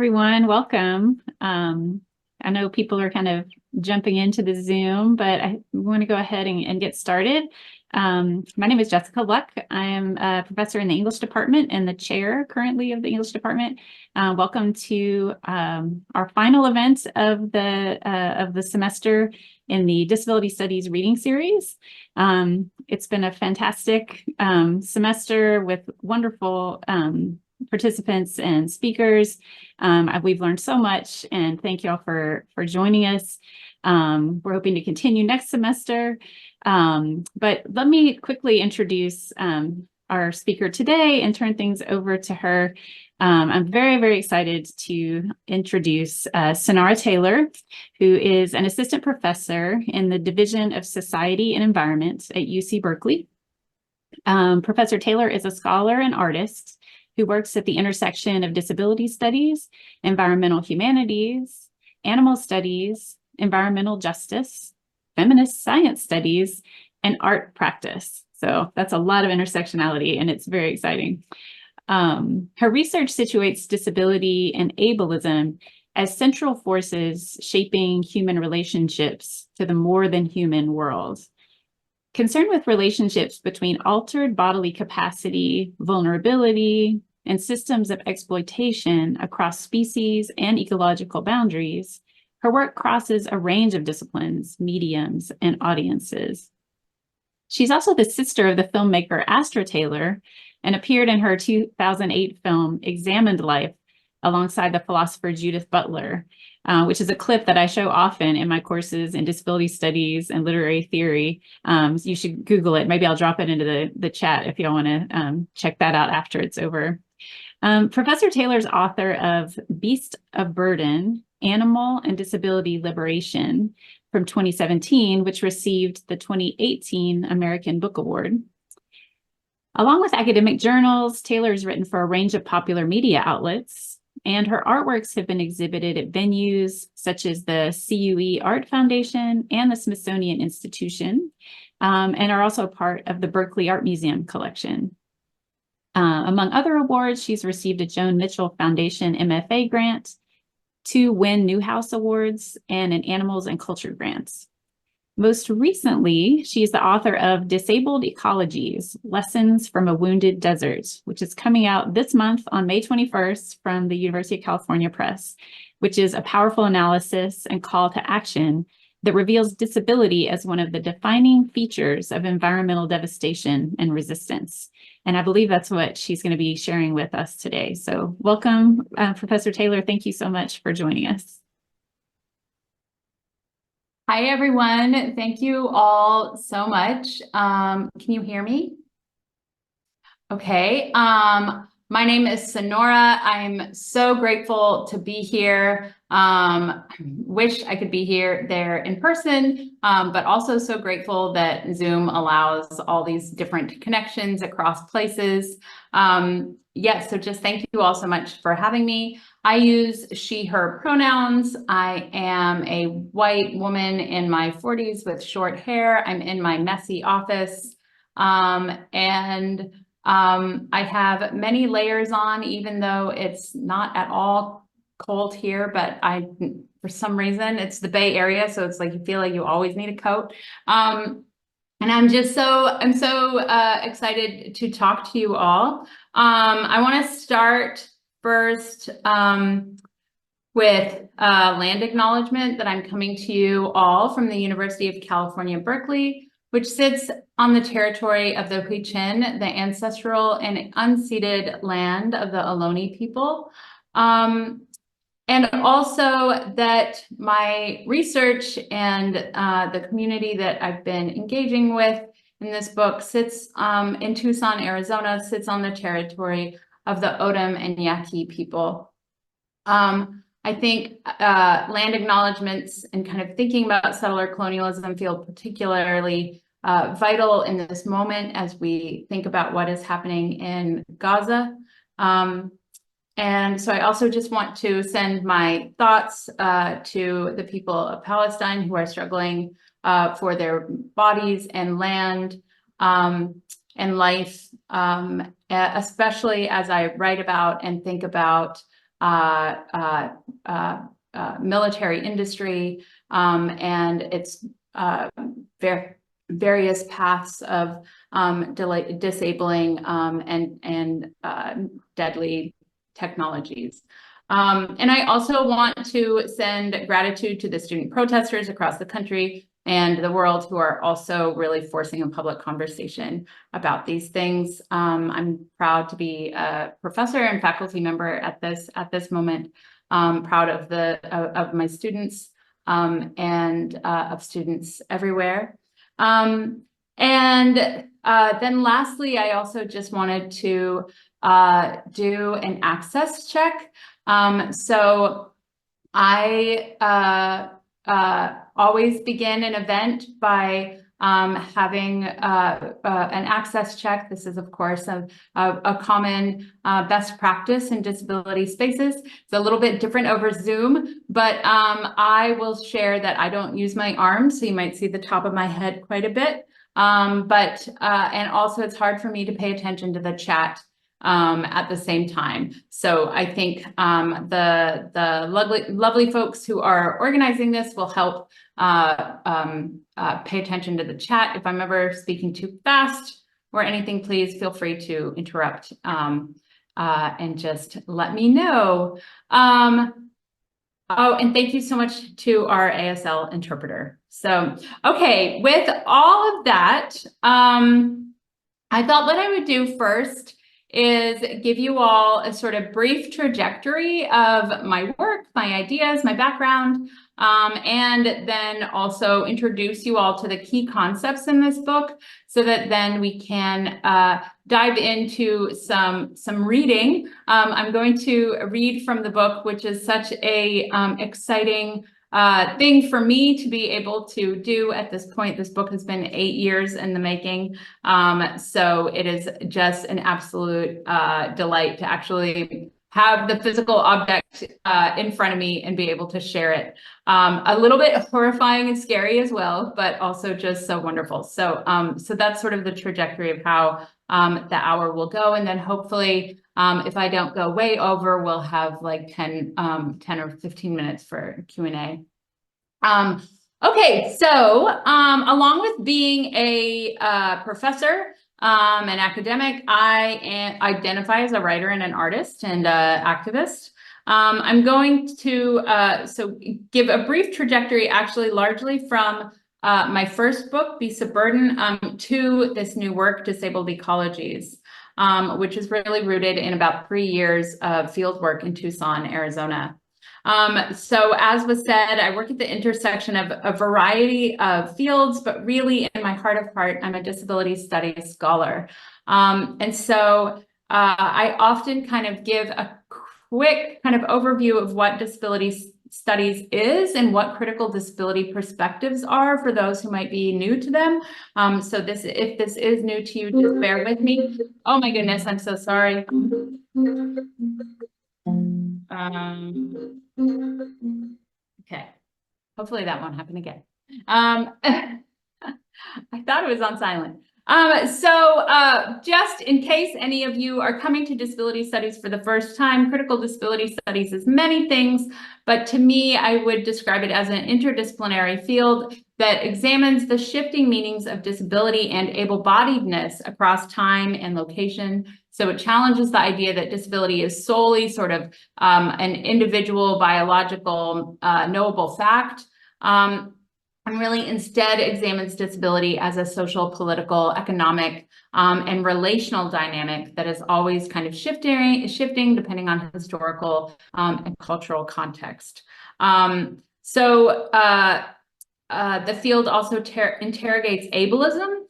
Everyone, welcome. I know people are kind of jumping into the Zoom, but I want to go ahead and get started. My name is Jessica Luck. I am a professor in the English department and the chair currently of the English department. Welcome to our final event of the semester in the Disability Studies reading series. It's been a fantastic semester with wonderful participants and speakers. We've learned so much, and thank you all for joining us. We're hoping to continue next semester. But let me quickly introduce our speaker today and turn things over to her. I'm very, very excited to introduce Sunaura Taylor, who is an assistant professor in the Division of Society and Environment at UC Berkeley. Professor Taylor is a scholar and artist who works at the intersection of disability studies, environmental humanities, animal studies, environmental justice, feminist science studies, and art practice. So that's a lot of intersectionality, and it's very exciting. Her research situates disability and ableism as central forces shaping human relationships to the more than human world. Concerned with relationships between altered bodily capacity, vulnerability, and systems of exploitation across species and ecological boundaries, her work crosses a range of disciplines, mediums, and audiences. She's also the sister of the filmmaker Astra Taylor and appeared in her 2008 film Examined Life alongside the philosopher Judith Butler, which is a clip that I show often in my courses in disability studies and literary theory. You should Google it. Maybe I'll drop it into the chat if y'all want to check that out after it's over. Professor Taylor's author of Beast of Burden, Animal and Disability Liberation from 2017, which received the 2018 American Book Award. Along with academic journals, Taylor has written for a range of popular media outlets, and her artworks have been exhibited at venues such as the CUE Art Foundation and the Smithsonian Institution, and are also part of the Berkeley Art Museum collection. Among other awards, she's received a Joan Mitchell Foundation MFA grant, 2 Wynne Newhouse Awards, and an Animals and Culture grant. Most recently, she is the author of Disabled Ecologies, Lessons from a Wounded Desert, which is coming out this month on May 21st from the University of California Press, which is a powerful analysis and call to action that reveals disability as one of the defining features of environmental devastation and resistance. And I believe that's what she's going to be sharing with us today. So welcome, Professor Taylor. Thank you so much for joining us. Hi, everyone. Thank you all so much. Can you hear me? Okay. My name is Sunaura. I'm so grateful to be here. Wish I could be there in person, but also so grateful that Zoom allows all these different connections across places. Yes, so just thank you all so much for having me. I use she, her pronouns. I am a white woman in my 40s with short hair. I'm in my messy office. I have many layers on, even though it's not at all cold here, but for some reason, it's the Bay Area, so it's like you feel like you always need a coat. And I'm so excited to talk to you all. I want to start first with land acknowledgement that I'm coming to you all from the University of California, Berkeley, which sits on the territory of the Huichin, the ancestral and unceded land of the Ohlone people. And also that my research and the community that I've been engaging with in this book sits in Tucson, Arizona, sits on the territory of the O'odham and Yaqui people. I think land acknowledgements and kind of thinking about settler colonialism feel particularly vital in this moment as we think about what is happening in Gaza. And so I also just want to send my thoughts to the people of Palestine who are struggling for their bodies and land and life, especially as I write about and think about military industry, and its various paths of disabling and deadly technologies. And I also want to send gratitude to the student protesters across the country and the world who are also really forcing a public conversation about these things. I'm proud to be a professor and faculty member at this moment. Proud of my students and of students everywhere. And then lastly, I also just wanted to do an access check. So I always begin an event by having an access check. This is, of course, a common best practice in disability spaces. It's a little bit different over Zoom, but I will share that I don't use my arms, so you might see the top of my head quite a bit. And also it's hard for me to pay attention to the chat at the same time. So I think the lovely folks who are organizing this will help pay attention to the chat. If I'm ever speaking too fast or anything, please feel free to interrupt and just let me know. Oh, and thank you so much to our ASL interpreter. So, okay, with all of that, I thought what I would do first is give you all a sort of brief trajectory of my work, my ideas, my background, and then also introduce you all to the key concepts in this book so that then we can dive into some reading. I'm going to read from the book, which is such a exciting thing for me to be able to do at this point. This book has been 8 years in the making. So it is just an absolute delight to actually have the physical object in front of me and be able to share it. A little bit horrifying and scary as well, but also just so wonderful. So, so that's sort of the trajectory of how the hour will go. And then hopefully, if I don't go way over, we'll have like 10 or 15 minutes for Q&A. Okay, so along with being a professor, an academic, I identify as a writer and an artist and activist. I'm going to so give a brief trajectory, actually largely from my first book, Beasts of Burden, to this new work, Disabled Ecologies, which is really rooted in about 3 years of field work in Tucson, Arizona. So as was said, I work at the intersection of a variety of fields, but really in my heart of heart, I'm a disability studies scholar. And so I often kind of give a quick kind of overview of what disability studies is and what critical disability perspectives are for those who might be new to them. So if this is new to you, just bear with me. Oh my goodness, I'm so sorry. Okay, hopefully that won't happen again. I thought it was on silent. So just in case any of you are coming to disability studies for the first time, critical disability studies is many things, but to me, I would describe it as an interdisciplinary field that examines the shifting meanings of disability and able-bodiedness across time and location. So it challenges the idea that disability is solely sort of an individual biological knowable fact. And really instead examines disability as a social, political, economic, and relational dynamic that is always kind of shifting depending on historical and cultural context. So the field also interrogates ableism,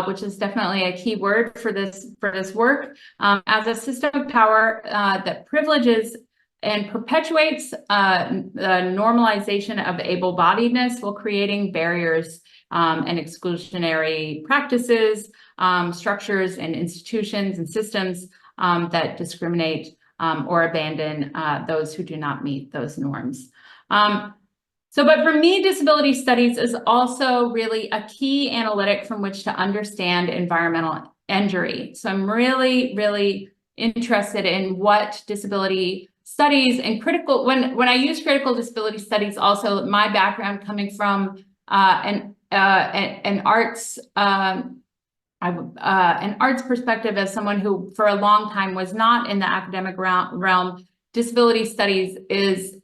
which is definitely a key word for this work, as a system of power that privileges and perpetuates the normalization of able-bodiedness while creating barriers and exclusionary practices, structures and institutions and systems that discriminate or abandon those who do not meet those norms. But for me, disability studies is also really a key analytic from which to understand environmental injury. So I'm really, really interested in what disability studies and when I use critical disability studies, also my background coming from an arts an arts perspective, as someone who for a long time was not in the academic realm, disability studies is,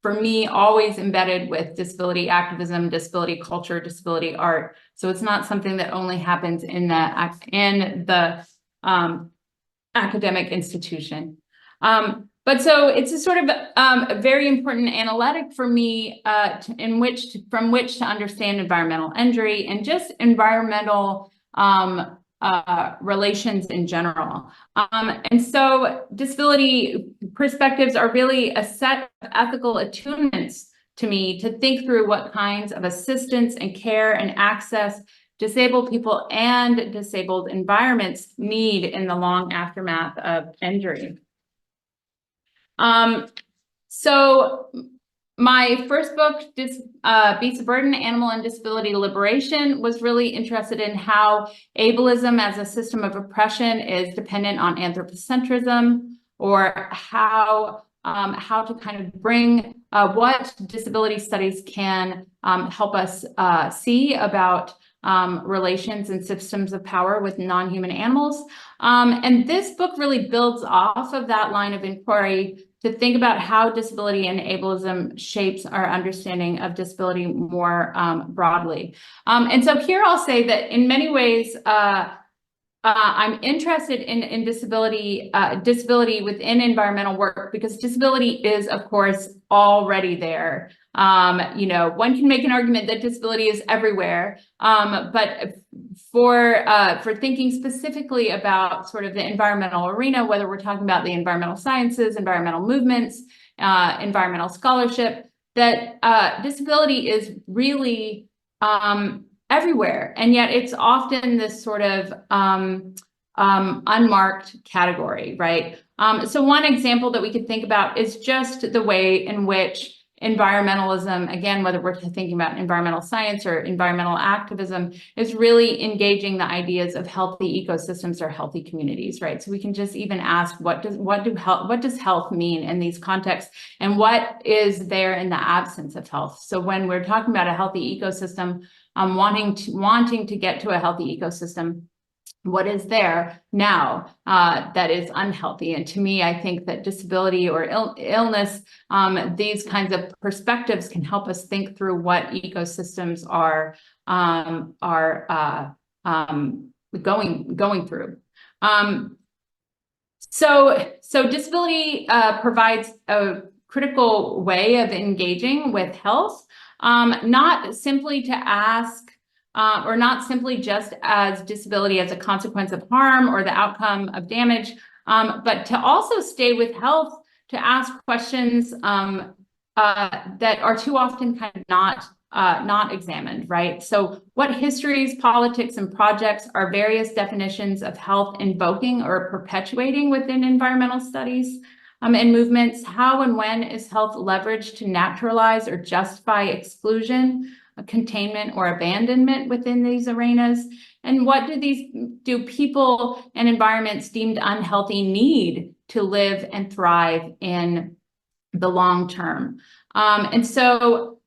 for me, always embedded with disability activism, disability culture, disability art. So it's not something that only happens in the academic institution. But so it's a sort of a very important analytic for me from which to understand environmental injury and just environmental relations in general. And so disability perspectives are really a set of ethical attunements to me to think through what kinds of assistance and care and access disabled people and disabled environments need in the long aftermath of injury. So my first book, Beasts of Burden, Animal and Disability Liberation, was really interested in how ableism as a system of oppression is dependent on anthropocentrism, or how to kind of bring what disability studies can help us see about relations and systems of power with non-human animals. And this book really builds off of that line of inquiry to think about how disability and ableism shapes our understanding of disability more broadly. And so here I'll say that in many ways, I'm interested in disability within environmental work, because disability is, of course, already there. You know, one can make an argument that disability is everywhere, but for thinking specifically about sort of the environmental arena, whether we're talking about the environmental sciences, environmental movements, environmental scholarship, that disability is really everywhere, and yet it's often this sort of unmarked category, right? So one example that we could think about is just the way in which environmentalism, again, whether we're thinking about environmental science or environmental activism, is really engaging the ideas of healthy ecosystems or healthy communities, right? So we can just even ask, what does health mean in these contexts, and what is there in the absence of health? So when we're talking about a healthy ecosystem, wanting to get to a healthy ecosystem, what is there now that is unhealthy? And to me, I think that disability or illness, these kinds of perspectives can help us think through what ecosystems are going through. So disability provides a critical way of engaging with health, not simply to ask, or not simply just as disability as a consequence of harm or the outcome of damage, but to also stay with health, to ask questions that are too often kind of not examined, right? So what histories, politics, and projects are various definitions of health invoking or perpetuating within environmental studies and movements? How and when is health leveraged to naturalize or justify exclusion, containment, or abandonment within these arenas? And what do people and environments deemed unhealthy need to live and thrive in the long term? And so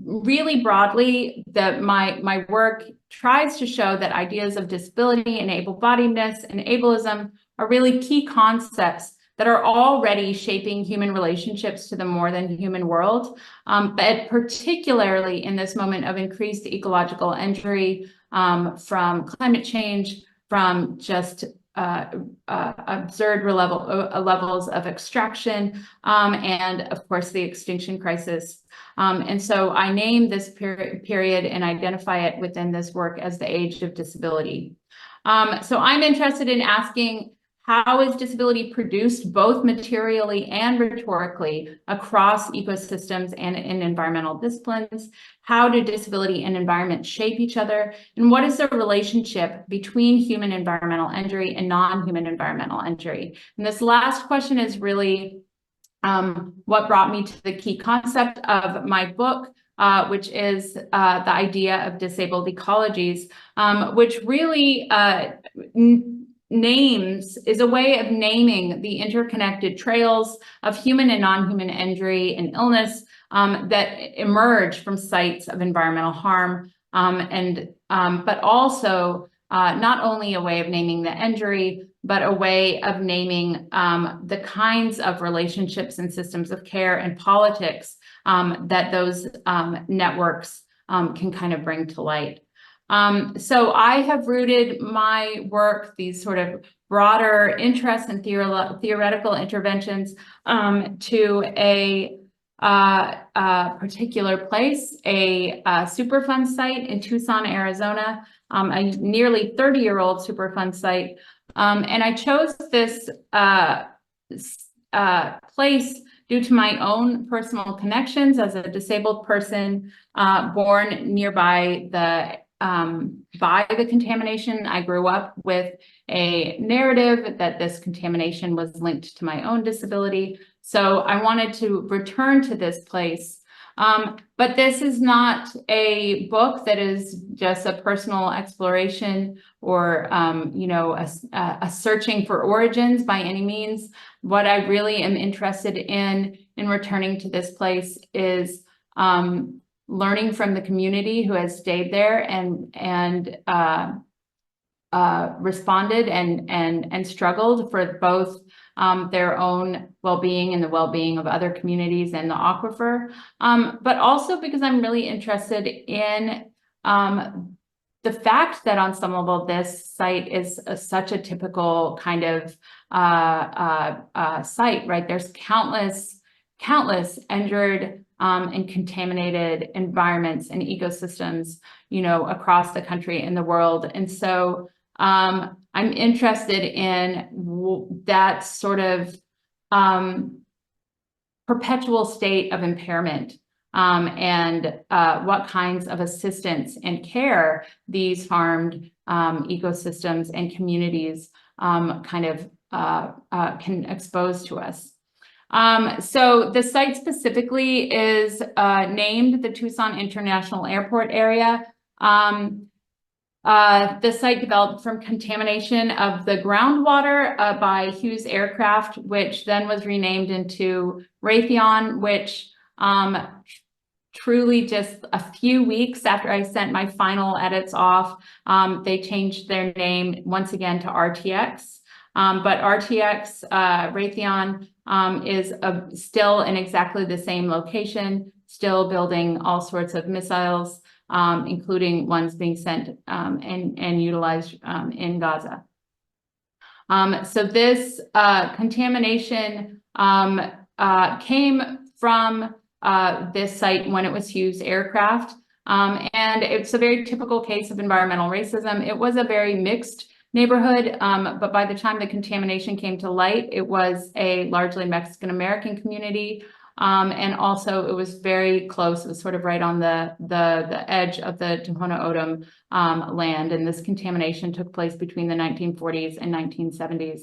really broadly, my work tries to show that ideas of disability and able-bodiedness and ableism are really key concepts that are already shaping human relationships to the more than human world, but particularly in this moment of increased ecological injury from climate change, from just absurd levels of extraction, and of course the extinction crisis. And so I name this period and identify it within this work as the age of disability. So I'm interested in asking, how is disability produced both materially and rhetorically across ecosystems and in environmental disciplines? How do disability and environment shape each other? And what is the relationship between human environmental injury and non-human environmental injury? And this last question is really what brought me to the key concept of my book, which is the idea of disabled ecologies, which really names is a way of naming the interconnected trails of human and non-human injury and illness that emerge from sites of environmental harm, but also not only a way of naming the injury, but a way of naming the kinds of relationships and systems of care and politics that those networks can kind of bring to light. So I have rooted my work, these sort of broader interests and theoretical interventions, to a particular place, a Superfund site in Tucson, Arizona, a nearly 30-year-old Superfund site. And I chose this place due to my own personal connections as a disabled person born nearby by the contamination. I grew up with a narrative that this contamination was linked to my own disability. So I wanted to return to this place. But this is not a book that is just a personal exploration or, a searching for origins by any means. What I really am interested in returning to this place is learning from the community who has stayed there and responded and struggled for both their own well-being and the well-being of other communities and the aquifer, but also because I'm really interested in the fact that on some level this site is such a typical kind of site, right? There's countless injured and contaminated environments and ecosystems, across the country and the world. And so I'm interested in that sort of perpetual state of impairment and what kinds of assistance and care these harmed ecosystems and communities can expose to us. So the site specifically is named the Tucson International Airport area. The site developed from contamination of the groundwater by Hughes aircraft, which then was renamed into Raytheon, which truly just a few weeks after I sent my final edits off, they changed their name once again to RTX. But RTX, Raytheon, is still in exactly the same location, still building all sorts of missiles, including ones being sent and utilized in Gaza. So this contamination came from this site when it was Hughes aircraft. And it's a very typical case of environmental racism. It was a very mixed neighborhood, but by the time the contamination came to light, it was a largely Mexican-American community. And also it was very close. It was sort of right on the edge of the Tohono O'odham land. And this contamination took place between the 1940s and 1970s.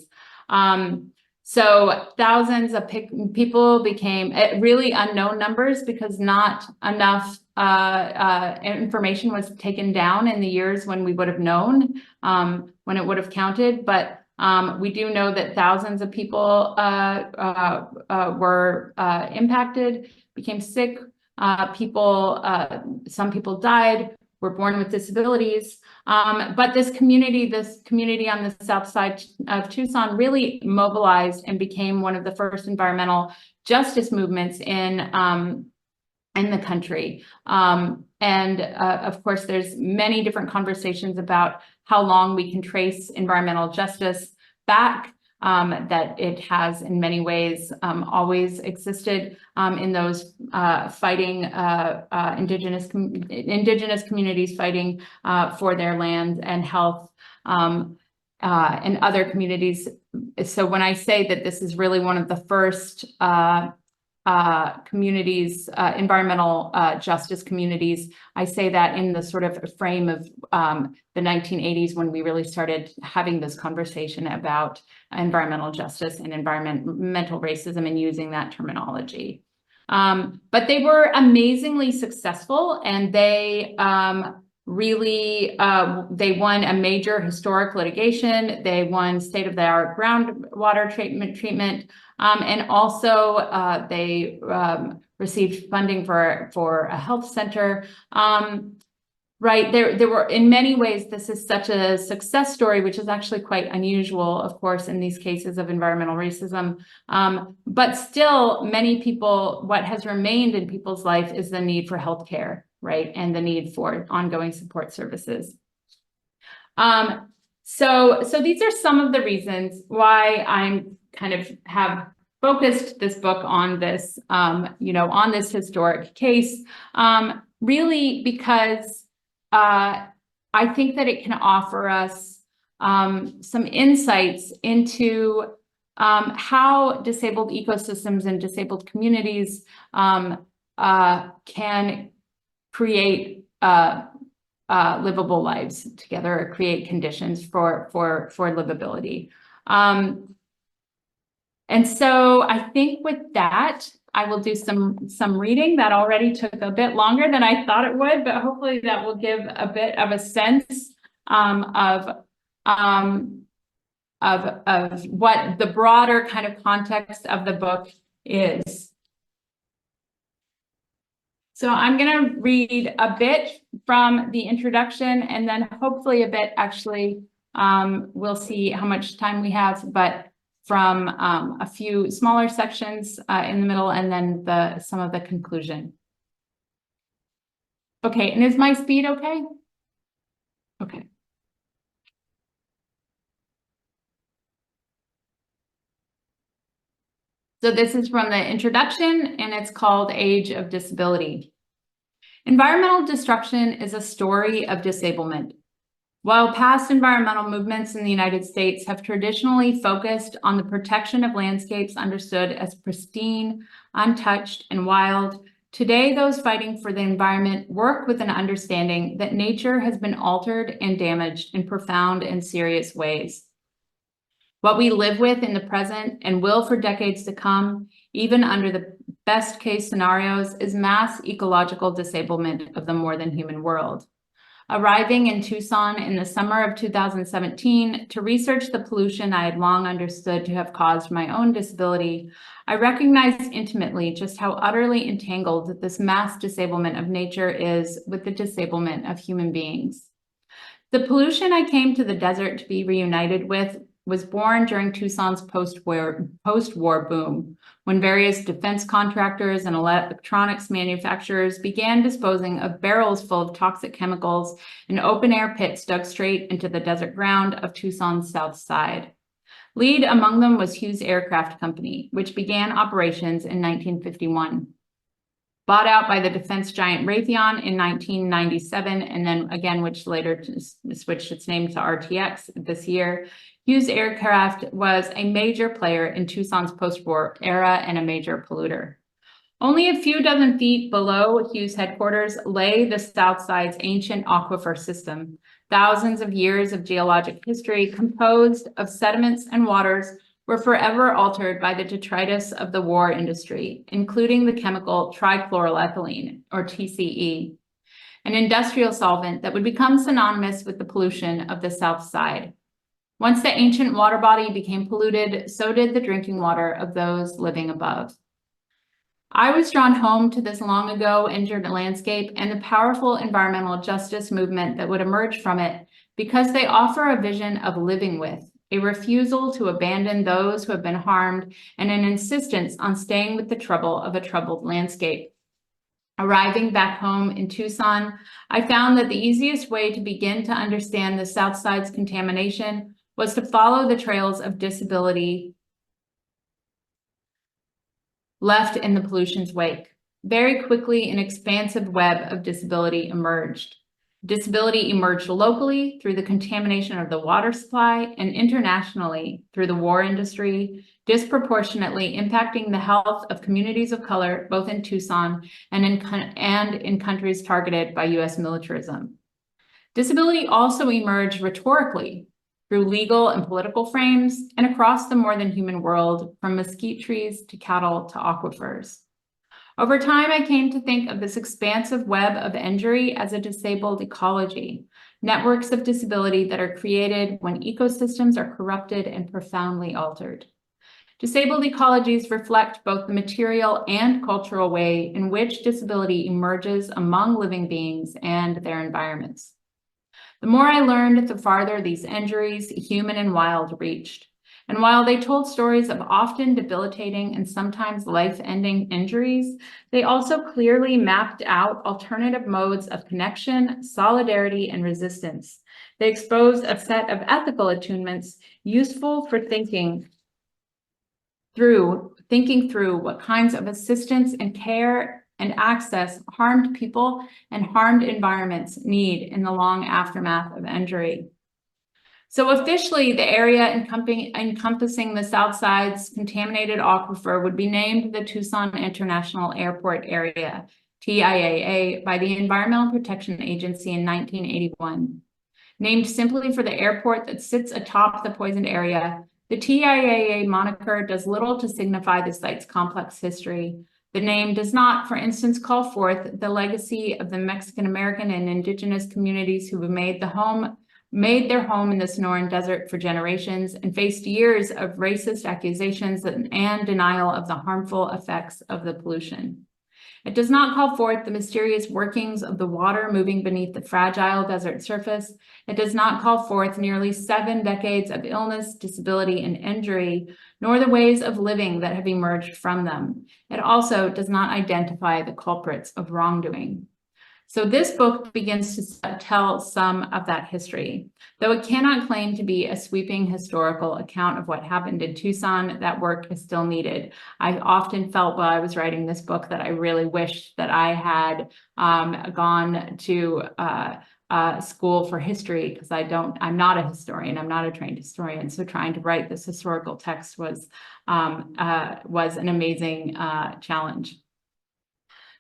So thousands of people became really unknown numbers because not enough information was taken down in the years when we would have known, when it would have counted. But we do know that thousands of people were impacted, became sick. Some people died, were born with disabilities. But this community on the south side of Tucson really mobilized and became one of the first environmental justice movements in the country. Of course, there's many different conversations about how long we can trace environmental justice back, that it has in many ways always existed in those fighting indigenous communities fighting for their land and health, and other communities. So when I say that this is really one of the first communities, environmental justice communities, I say that in the sort of frame of the 1980s when we really started having this conversation about environmental justice and environmental racism and using that terminology. But they were amazingly successful, and they really, they won a major historic litigation. They won state-of-the-art groundwater treatment, and also they received funding for a health center. Right, there were, in many ways, this is such a success story, which is actually quite unusual, of course, in these cases of environmental racism. But still, many people, what has remained in people's life is the need for healthcare, right? And the need for ongoing support services. So these are some of the reasons why I'm kind of have focused this book on this, on this historic case, really because I think that it can offer us some insights into how disabled ecosystems and disabled communities can create livable lives together, or create conditions for livability. And so I think with that, I will do some reading. That already took a bit longer than I thought it would, but hopefully that will give a bit of a sense of what the broader kind of context of the book is. So I'm going to read a bit from the introduction, and then hopefully a bit, actually, we'll see how much time we have, but from a few smaller sections in the middle, and then some of the conclusion. Okay, and is my speed okay? Okay. So this is from the introduction, and it's called Age of Disability. Environmental destruction is a story of disablement. While past environmental movements in the United States have traditionally focused on the protection of landscapes understood as pristine, untouched, and wild, today those fighting for the environment work with an understanding that nature has been altered and damaged in profound and serious ways. What we live with in the present and will for decades to come, even under the best case scenarios, is mass ecological disablement of the more than human world. Arriving in Tucson in the summer of 2017 to research the pollution I had long understood to have caused my own disability, I recognized intimately just how utterly entangled this mass disablement of nature is with the disablement of human beings. The pollution I came to the desert to be reunited with was born during Tucson's post-war boom, when various defense contractors and electronics manufacturers began disposing of barrels full of toxic chemicals in open-air pits dug straight into the desert ground of Tucson's south side. Lead among them was Hughes Aircraft Company, which began operations in 1951. Bought out by the defense giant Raytheon in 1997, and then again, which later switched its name to RTX this year, Hughes Aircraft was a major player in Tucson's post-war era and a major polluter. Only a few dozen feet below Hughes headquarters lay the South Side's ancient aquifer system, thousands of years of geologic history composed of sediments and waters were forever altered by the detritus of the war industry, including the chemical trichloroethylene, or TCE, an industrial solvent that would become synonymous with the pollution of the South Side. Once the ancient water body became polluted, so did the drinking water of those living above. I was drawn home to this long ago injured landscape and the powerful environmental justice movement that would emerge from it because they offer a vision of living with, a refusal to abandon those who have been harmed, and an insistence on staying with the trouble of a troubled landscape. Arriving back home in Tucson, I found that the easiest way to begin to understand the South Side's contamination was to follow the trails of disability left in the pollution's wake. Very quickly, an expansive web of disability emerged. Disability emerged locally through the contamination of the water supply and internationally through the war industry, disproportionately impacting the health of communities of color, both in Tucson and in countries targeted by US militarism. Disability also emerged rhetorically through legal and political frames and across the more than human world, from mesquite trees to cattle to aquifers. Over time, I came to think of this expansive web of injury as a disabled ecology, networks of disability that are created when ecosystems are corrupted and profoundly altered. Disabled ecologies reflect both the material and cultural way in which disability emerges among living beings and their environments. The more I learned, the farther these injuries, human and wild, reached. And while they told stories of often debilitating and sometimes life-ending injuries, they also clearly mapped out alternative modes of connection, solidarity, and resistance. They exposed a set of ethical attunements useful for thinking through what kinds of assistance and care and access harmed people and harmed environments need in the long aftermath of injury. So officially, the area encompassing the Southside's contaminated aquifer would be named the Tucson International Airport Area, TIAA, by the Environmental Protection Agency in 1981. Named simply for the airport that sits atop the poisoned area, the TIAA moniker does little to signify the site's complex history. The name does not, for instance, call forth the legacy of the Mexican American and indigenous communities who have made their home in the Sonoran Desert for generations and faced years of racist accusations and denial of the harmful effects of the pollution. It does not call forth the mysterious workings of the water moving beneath the fragile desert surface. It does not call forth nearly 7 decades of illness, disability, and injury, nor the ways of living that have emerged from them. It also does not identify the culprits of wrongdoing. So this book begins to tell some of that history. Though it cannot claim to be a sweeping historical account of what happened in Tucson, that work is still needed. I often felt while I was writing this book that I really wished that I had gone to school for history, because I'm not a historian, I'm not a trained historian. So trying to write this historical text was an amazing challenge.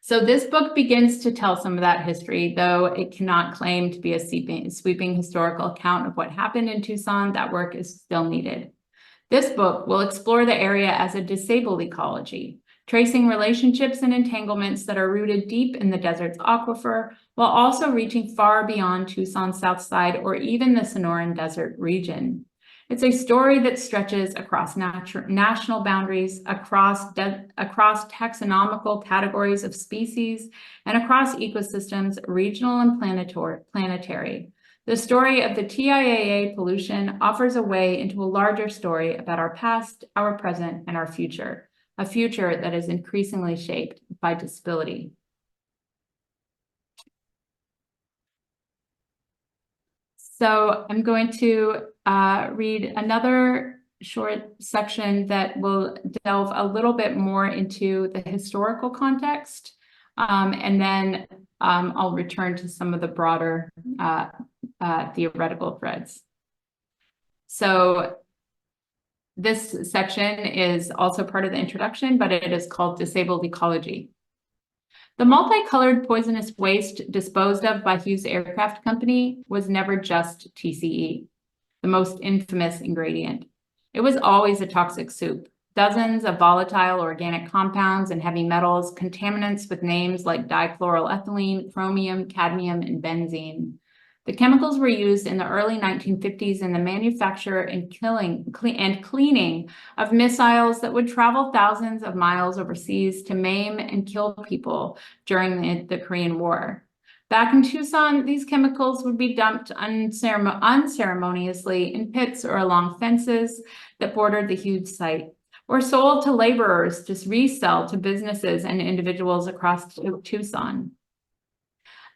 So this book begins to tell some of that history, though it cannot claim to be a sweeping historical account of what happened in Tucson. That work is still needed. This book will explore the area as a disabled ecology, tracing relationships and entanglements that are rooted deep in the desert's aquifer, while also reaching far beyond Tucson's South Side or even the Sonoran Desert region. It's a story that stretches across national boundaries, across taxonomical categories of species, and across ecosystems, regional and planetary. The story of the TIAA pollution offers a way into a larger story about our past, our present, and our future, a future that is increasingly shaped by disability. So I'm going to read another short section that will delve a little bit more into the historical context, and then I'll return to some of the broader theoretical threads. So this section is also part of the introduction, but it is called Disabled Ecology. The multicolored poisonous waste disposed of by Hughes Aircraft Company was never just TCE, the most infamous ingredient. It was always a toxic soup, dozens of volatile organic compounds and heavy metals, contaminants with names like dichloroethylene, chromium, cadmium, and benzene. The chemicals were used in the early 1950s in the manufacture and cleaning of missiles that would travel thousands of miles overseas to maim and kill people during the Korean War. Back in Tucson, these chemicals would be dumped unceremoniously in pits or along fences that bordered the huge site, or sold to laborers to resell to businesses and individuals across Tucson.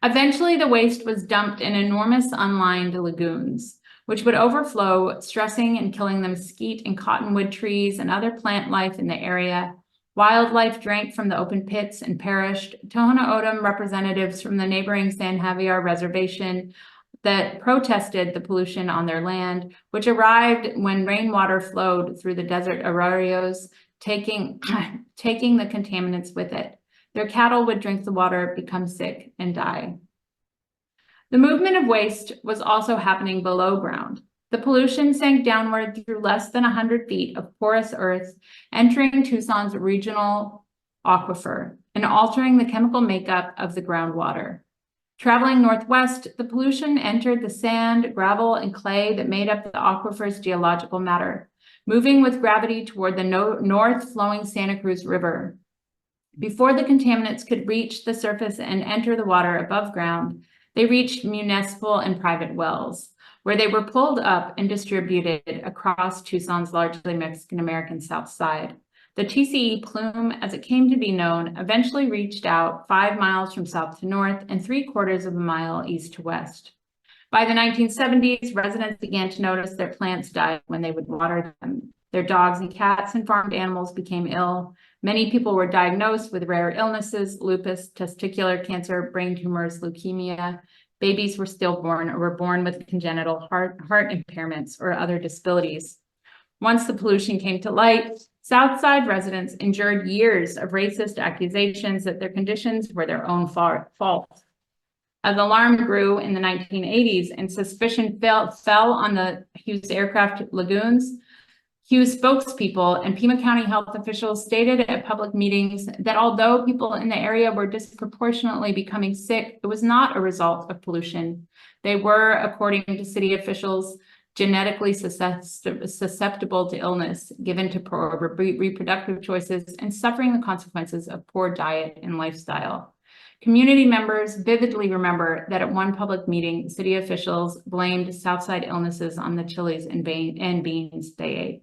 Eventually, the waste was dumped in enormous unlined lagoons, which would overflow, stressing and killing the mesquite and cottonwood trees and other plant life in the area. Wildlife drank from the open pits and perished. Tohono O'odham representatives from the neighboring San Javier Reservation that protested the pollution on their land, which arrived when rainwater flowed through the desert arroyos, taking the contaminants with it. Their cattle would drink the water, become sick, and die. The movement of waste was also happening below ground. The pollution sank downward through less than 100 feet of porous earth, entering Tucson's regional aquifer, and altering the chemical makeup of the groundwater. Traveling northwest, the pollution entered the sand, gravel, and clay that made up the aquifer's geological matter, moving with gravity toward the north-flowing Santa Cruz River. Before the contaminants could reach the surface and enter the water above ground, they reached municipal and private wells, where they were pulled up and distributed across Tucson's largely Mexican-American South Side. The TCE plume, as it came to be known, eventually reached out 5 miles from south to north and 3/4 of a mile east to west. By the 1970s, residents began to notice their plants died when they would water them. Their dogs and cats and farmed animals became ill. Many people were diagnosed with rare illnesses, lupus, testicular cancer, brain tumors, leukemia. Babies were stillborn or were born with congenital heart impairments or other disabilities. Once the pollution came to light, Southside residents endured years of racist accusations that their conditions were their own fault. As alarm grew in the 1980s and suspicion fell on the Hughes aircraft lagoons, Hughes spokespeople and Pima County health officials stated at public meetings that although people in the area were disproportionately becoming sick, it was not a result of pollution. They were, according to city officials, genetically susceptible to illness, given to poor reproductive choices, and suffering the consequences of poor diet and lifestyle. Community members vividly remember that at one public meeting, city officials blamed Southside illnesses on the chilies and beans they ate.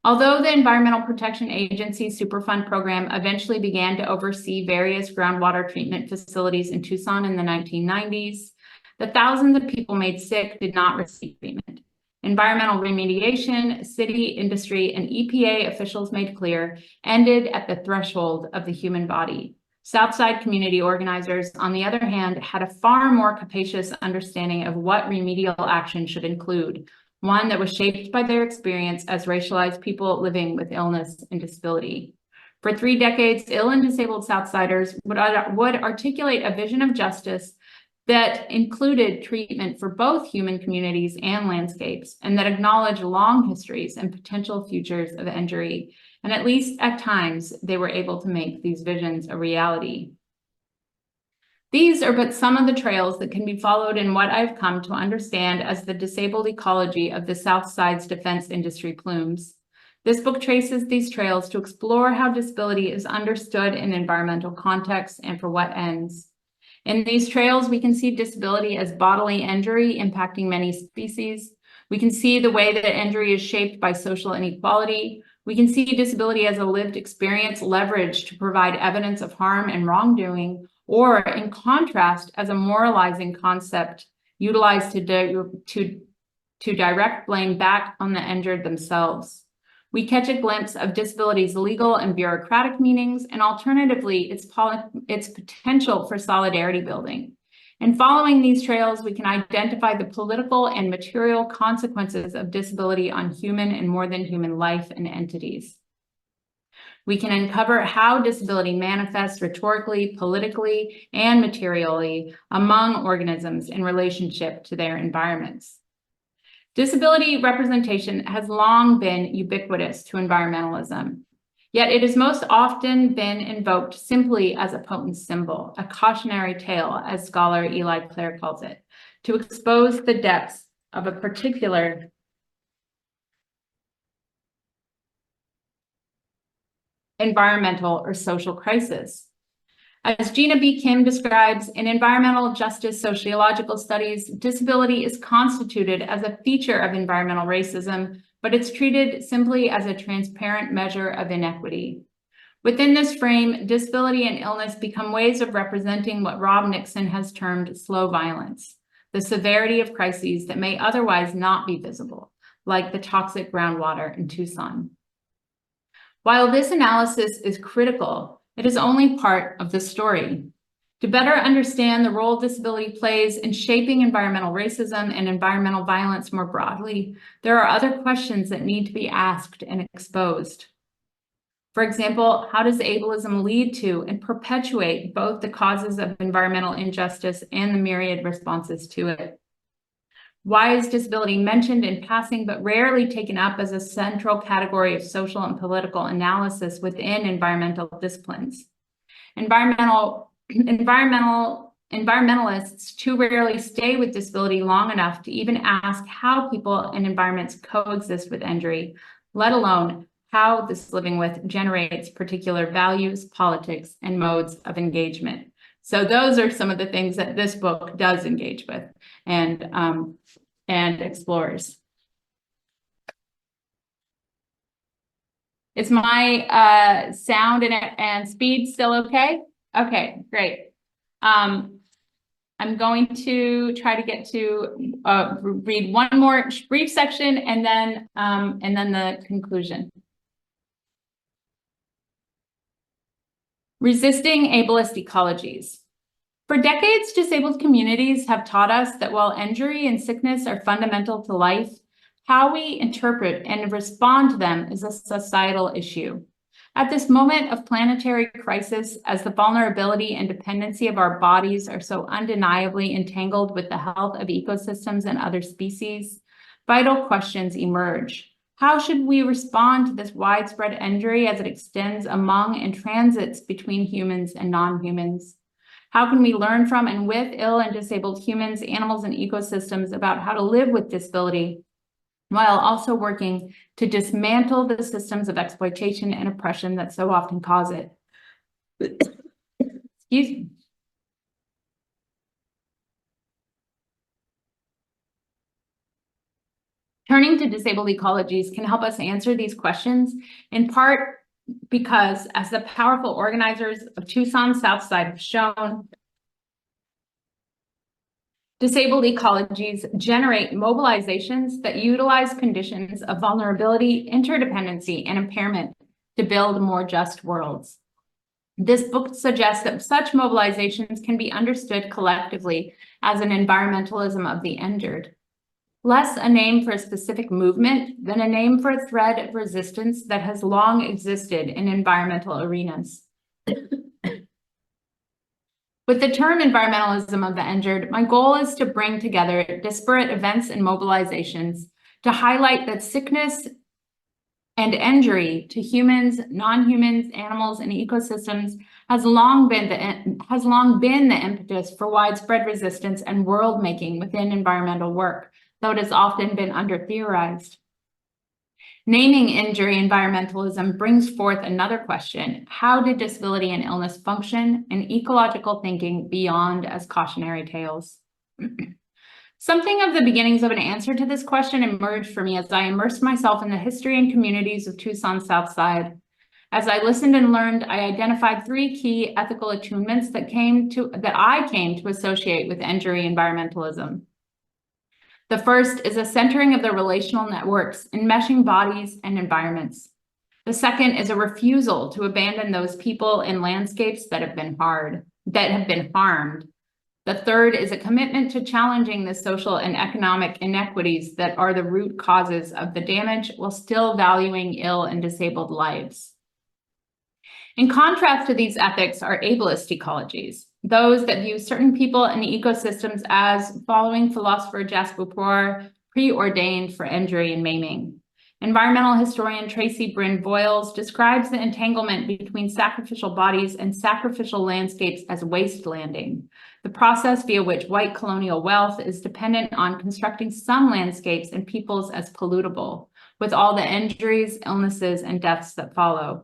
Although the Environmental Protection Agency Superfund program eventually began to oversee various groundwater treatment facilities in Tucson in the 1990s, the thousands of people made sick did not receive treatment. Environmental remediation, city, industry, and EPA officials made clear ended at the threshold of the human body. Southside community organizers, on the other hand, had a far more capacious understanding of what remedial action should include, one that was shaped by their experience as racialized people living with illness and disability. For 3 decades, ill and disabled Southsiders would articulate a vision of justice that included treatment for both human communities and landscapes, and that acknowledged long histories and potential futures of injury. And at least at times, they were able to make these visions a reality. These are but some of the trails that can be followed in what I've come to understand as the disabled ecology of the South Side's defense industry plumes. This book traces these trails to explore how disability is understood in environmental contexts and for what ends. In these trails, we can see disability as bodily injury impacting many species. We can see the way that injury is shaped by social inequality. We can see disability as a lived experience leveraged to provide evidence of harm and wrongdoing, or in contrast, as a moralizing concept utilized to direct blame back on the injured themselves. We catch a glimpse of disability's legal and bureaucratic meanings, and alternatively, its potential for solidarity building. In following these trails, we can identify the political and material consequences of disability on human and more than human life and entities. We can uncover how disability manifests rhetorically, politically, and materially among organisms in relationship to their environments. Disability representation has long been ubiquitous to environmentalism, yet it has most often been invoked simply as a potent symbol, a cautionary tale, as scholar Eli Clare calls it, to expose the depths of a particular environmental or social crisis. As Gina B. Kim describes, in environmental justice sociological studies, disability is constituted as a feature of environmental racism, but it's treated simply as a transparent measure of inequity. Within this frame, disability and illness become ways of representing what Rob Nixon has termed slow violence, the severity of crises that may otherwise not be visible, like the toxic groundwater in Tucson. While this analysis is critical, it is only part of the story. To better understand the role disability plays in shaping environmental racism and environmental violence more broadly, there are other questions that need to be asked and exposed. For example, how does ableism lead to and perpetuate both the causes of environmental injustice and the myriad responses to it? Why is disability mentioned in passing but rarely taken up as a central category of social and political analysis within environmental disciplines? Environmentalists too rarely stay with disability long enough to even ask how people and environments coexist with injury, let alone how this living with generates particular values, politics, and modes of engagement. So those are some of the things that this book does engage with and explores. Is my sound and speed still okay? Okay, great. I'm going to try to get to read one more brief section and then the conclusion. Resisting ableist ecologies. For decades, disabled communities have taught us that while injury and sickness are fundamental to life, how we interpret and respond to them is a societal issue. At this moment of planetary crisis, as the vulnerability and dependency of our bodies are so undeniably entangled with the health of ecosystems and other species, vital questions emerge. How should we respond to this widespread injury as it extends among and transits between humans and non-humans? How can we learn from and with ill and disabled humans, animals, and ecosystems about how to live with disability, while also working to dismantle the systems of exploitation and oppression that so often cause it? Excuse me. Turning to disabled ecologies can help us answer these questions, in part because, as the powerful organizers of Tucson's South Side have shown, disabled ecologies generate mobilizations that utilize conditions of vulnerability, interdependency, and impairment to build more just worlds. This book suggests that such mobilizations can be understood collectively as an environmentalism of the injured, less a name for a specific movement than a name for a thread of resistance that has long existed in environmental arenas. With the term environmentalism of the injured, my goal is to bring together disparate events and mobilizations to highlight that sickness and injury to humans, non-humans, animals, and ecosystems has long been the impetus for widespread resistance and world making within environmental work, though it has often been under-theorized. Naming injury environmentalism brings forth another question: how did disability and illness function in ecological thinking beyond as cautionary tales? Something of the beginnings of an answer to this question emerged for me as I immersed myself in the history and communities of Tucson's South Side. As I listened and learned, I identified three key ethical attunements that I came to associate with injury environmentalism. The first is a centering of the relational networks enmeshing bodies and environments. The second is a refusal to abandon those people and landscapes that have been harmed. The third is a commitment to challenging the social and economic inequities that are the root causes of the damage while still valuing ill and disabled lives. In contrast to these ethics are ableist ecologies, those that view certain people and ecosystems as, following philosopher Jasper Poor, preordained for injury and maiming. Environmental historian Tracy Bryn Boyles describes the entanglement between sacrificial bodies and sacrificial landscapes as wastelanding, the process via which white colonial wealth is dependent on constructing some landscapes and peoples as pollutable, with all the injuries, illnesses, and deaths that follow.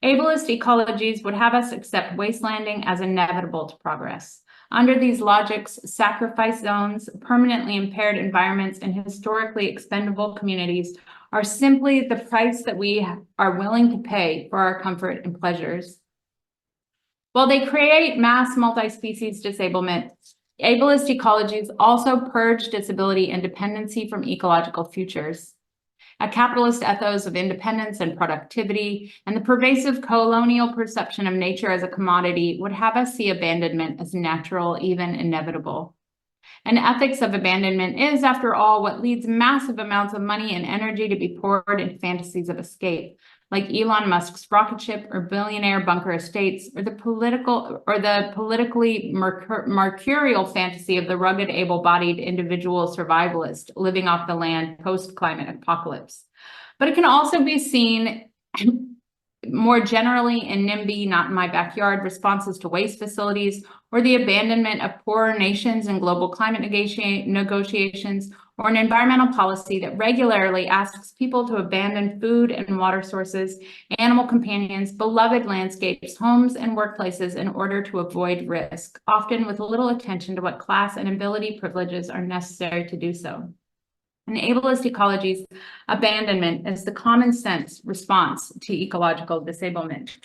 Ableist ecologies would have us accept wastelanding as inevitable to progress. Under these logics, sacrifice zones, permanently impaired environments, and historically expendable communities are simply the price that we are willing to pay for our comfort and pleasures. While they create mass multi-species disablement, ableist ecologies also purge disability and dependency from ecological futures. A capitalist ethos of independence and productivity and the pervasive colonial perception of nature as a commodity would have us see abandonment as natural, even inevitable. An ethics of abandonment is, after all, what leads massive amounts of money and energy to be poured into fantasies of escape, like Elon Musk's rocket ship or billionaire bunker estates, or the politically mercurial fantasy of the rugged, able-bodied individual survivalist living off the land post-climate apocalypse. But it can also be seen more generally in NIMBY, not in my backyard, responses to waste facilities, or the abandonment of poorer nations in global climate negotiations, or an environmental policy that regularly asks people to abandon food and water sources, animal companions, beloved landscapes, homes, and workplaces in order to avoid risk, often with little attention to what class and ability privileges are necessary to do so. In ableist ecologies, abandonment is the common sense response to ecological disablement.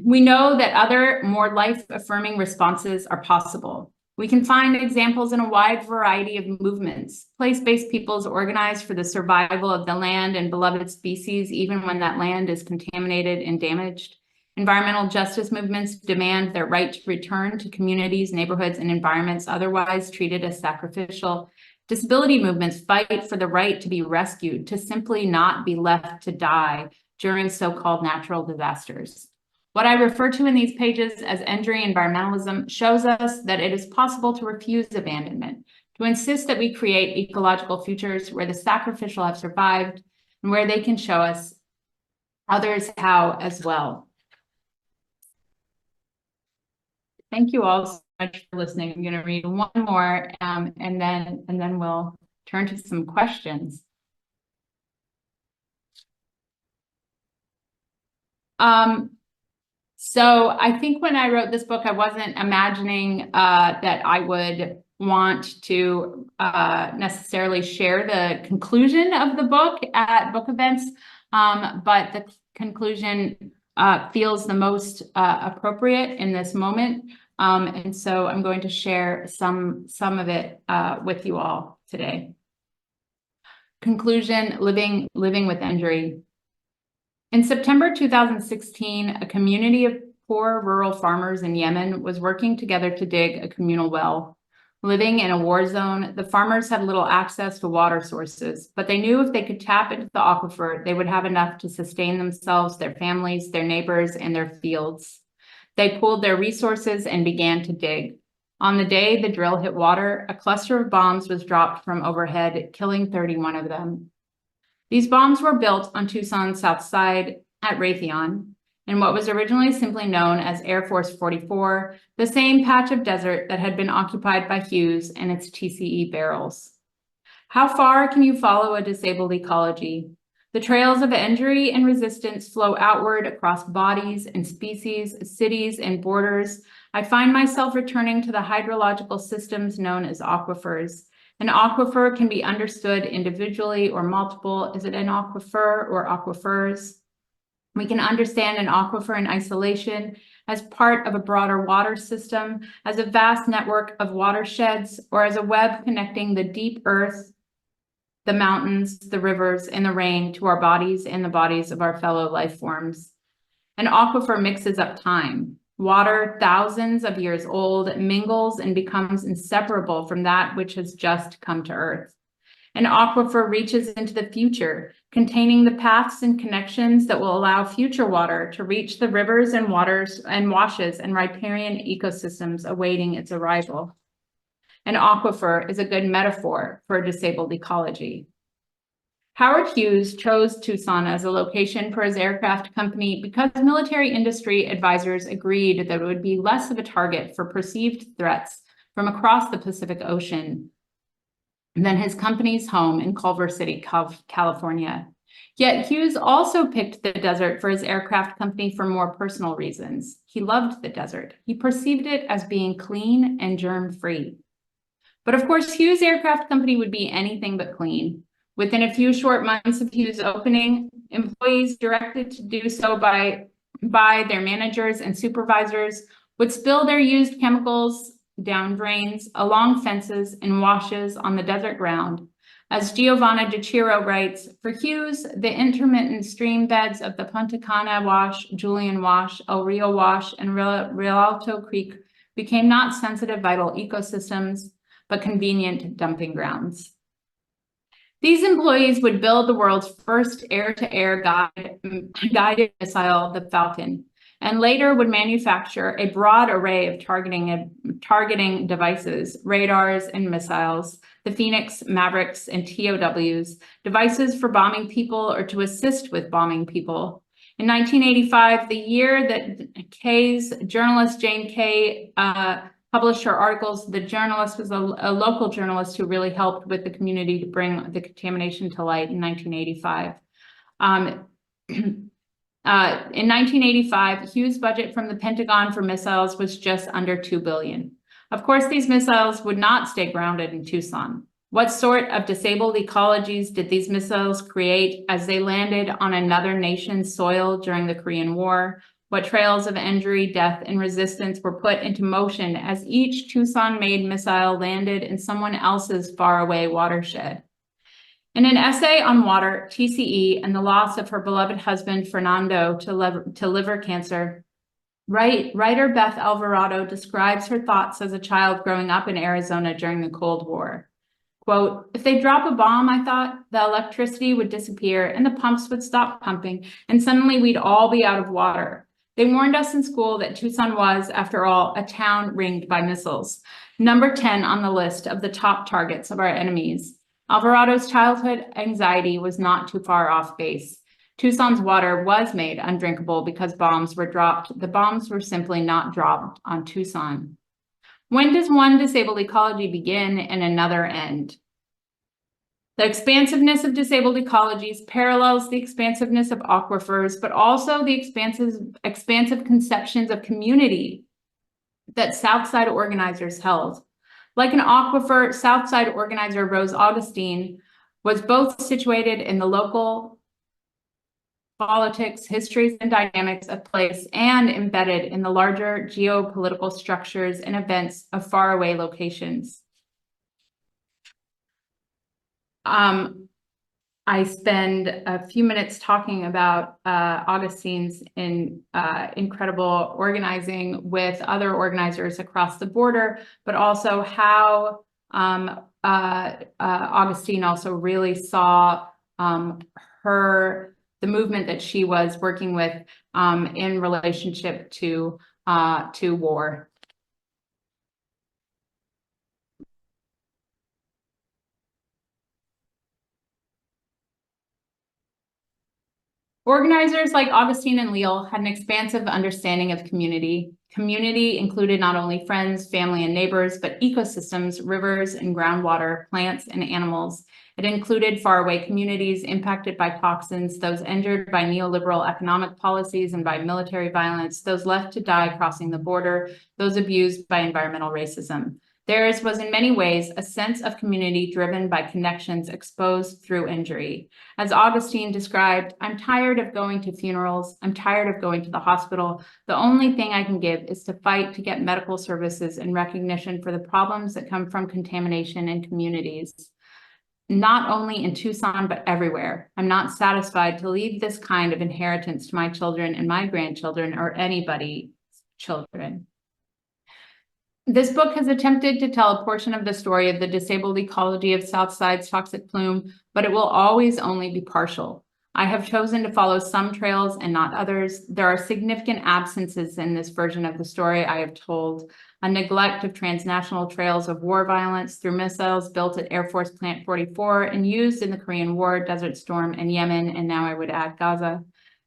We know that other, more life-affirming responses are possible. We can find examples in a wide variety of movements. Place-based peoples organize for the survival of the land and beloved species, even when that land is contaminated and damaged. Environmental justice movements demand their right to return to communities, neighborhoods, and environments otherwise treated as sacrificial. Disability movements fight for the right to be rescued, to simply not be left to die during so-called natural disasters. What I refer to in these pages as injury environmentalism shows us that it is possible to refuse abandonment, to insist that we create ecological futures where the sacrificial have survived and where they can show us others how as well. Thank you all so much for listening. I'm going to read one more and then we'll turn to some questions. So I think when I wrote this book, I wasn't imagining that I would want to necessarily share the conclusion of the book at book events, but the conclusion feels the most appropriate in this moment. And so I'm going to share some of it with you all today. Conclusion, living with injury. In September 2016, a community of poor rural farmers in Yemen was working together to dig a communal well. Living in a war zone, the farmers had little access to water sources, but they knew if they could tap into the aquifer, they would have enough to sustain themselves, their families, their neighbors, and their fields. They pooled their resources and began to dig. On the day the drill hit water, a cluster of bombs was dropped from overhead, killing 31 of them. These bombs were built on Tucson's south side at Raytheon, in what was originally simply known as Air Force 44, the same patch of desert that had been occupied by Hughes and its TCE barrels. How far can you follow a disabled ecology? The trails of injury and resistance flow outward across bodies and species, cities and borders. I find myself returning to the hydrological systems known as aquifers. An aquifer can be understood individually or multiple. Is it an aquifer or aquifers? We can understand an aquifer in isolation as part of a broader water system, as a vast network of watersheds, or as a web connecting the deep earth, the mountains, the rivers, and the rain to our bodies and the bodies of our fellow life forms. An aquifer mixes up time. Water, thousands of years old, mingles and becomes inseparable from that which has just come to earth. An aquifer reaches into the future, containing the paths and connections that will allow future water to reach the rivers and waters and washes and riparian ecosystems awaiting its arrival. An aquifer is a good metaphor for a disabled ecology. Howard Hughes chose Tucson as a location for his aircraft company because military industry advisors agreed that it would be less of a target for perceived threats from across the Pacific Ocean than his company's home in Culver City, California. Yet Hughes also picked the desert for his aircraft company for more personal reasons. He loved the desert. He perceived it as being clean and germ-free. But of course, Hughes Aircraft Company would be anything but clean. Within a few short months of Hughes' opening, employees directed to do so by their managers and supervisors would spill their used chemicals down drains, along fences, and washes on the desert ground. As Giovanna De Chiro writes, for Hughes, the intermittent stream beds of the Punta Cana Wash, Julian Wash, El Rio Wash, and Rialto Creek became not sensitive vital ecosystems, but convenient dumping grounds. These employees would build the world's first air-to-air guided missile, the Falcon, and later would manufacture a broad array of targeting devices, radars and missiles, the Phoenix, Mavericks, and TOWs, devices for bombing people or to assist with bombing people. In 1985, the year that Kay's journalist Jane Kay published her articles, the journalist was a local journalist who really helped with the community to bring the contamination to light in 1985. In 1985, Hughes' budget from the Pentagon for missiles was just under $2 billion. Of course, these missiles would not stay grounded in Tucson. What sort of disabled ecologies did these missiles create as they landed on another nation's soil during the Korean War? What trails of injury, death, and resistance were put into motion as each Tucson-made missile landed in someone else's faraway watershed? In an essay on water, TCE, and the loss of her beloved husband, Fernando, to liver cancer, writer Beth Alvarado describes her thoughts as a child growing up in Arizona during the Cold War. Quote, if they drop a bomb, I thought, the electricity would disappear and the pumps would stop pumping, and suddenly we'd all be out of water. They warned us in school that Tucson was, after all, a town ringed by missiles, number 10 on the list of the top targets of our enemies. Alvarado's childhood anxiety was not too far off base. Tucson's water was made undrinkable because bombs were dropped. The bombs were simply not dropped on Tucson. When does one disabled ecology begin and another end? The expansiveness of disabled ecologies parallels the expansiveness of aquifers, but also the expansive conceptions of community that Southside organizers held. Like an aquifer, Southside organizer Rose Augustine was both situated in the local politics, histories, and dynamics of place and embedded in the larger geopolitical structures and events of faraway locations. I spend a few minutes talking about Augustine's incredible organizing with other organizers across the border, but also how Augustine also really saw the movement that she was working with in relationship to war. Organizers like Augustine and Leal had an expansive understanding of community. Community included not only friends, family, and neighbors, but ecosystems, rivers and groundwater, plants and animals. It included faraway communities impacted by toxins, those injured by neoliberal economic policies and by military violence, those left to die crossing the border, those abused by environmental racism. Theirs was in many ways a sense of community driven by connections exposed through injury. As Augustine described, I'm tired of going to funerals. I'm tired of going to the hospital. The only thing I can give is to fight to get medical services and recognition for the problems that come from contamination in communities. Not only in Tucson, but everywhere. I'm not satisfied to leave this kind of inheritance to my children and my grandchildren or anybody's children. This book has attempted to tell a portion of the story of the disabled ecology of Southside's toxic plume, but it will always only be partial. I have chosen to follow some trails and not others. There are significant absences in this version of the story I have told. A neglect of transnational trails of war violence through missiles built at Air Force Plant 44 and used in the Korean War, Desert Storm, and Yemen, and now I would add Gaza.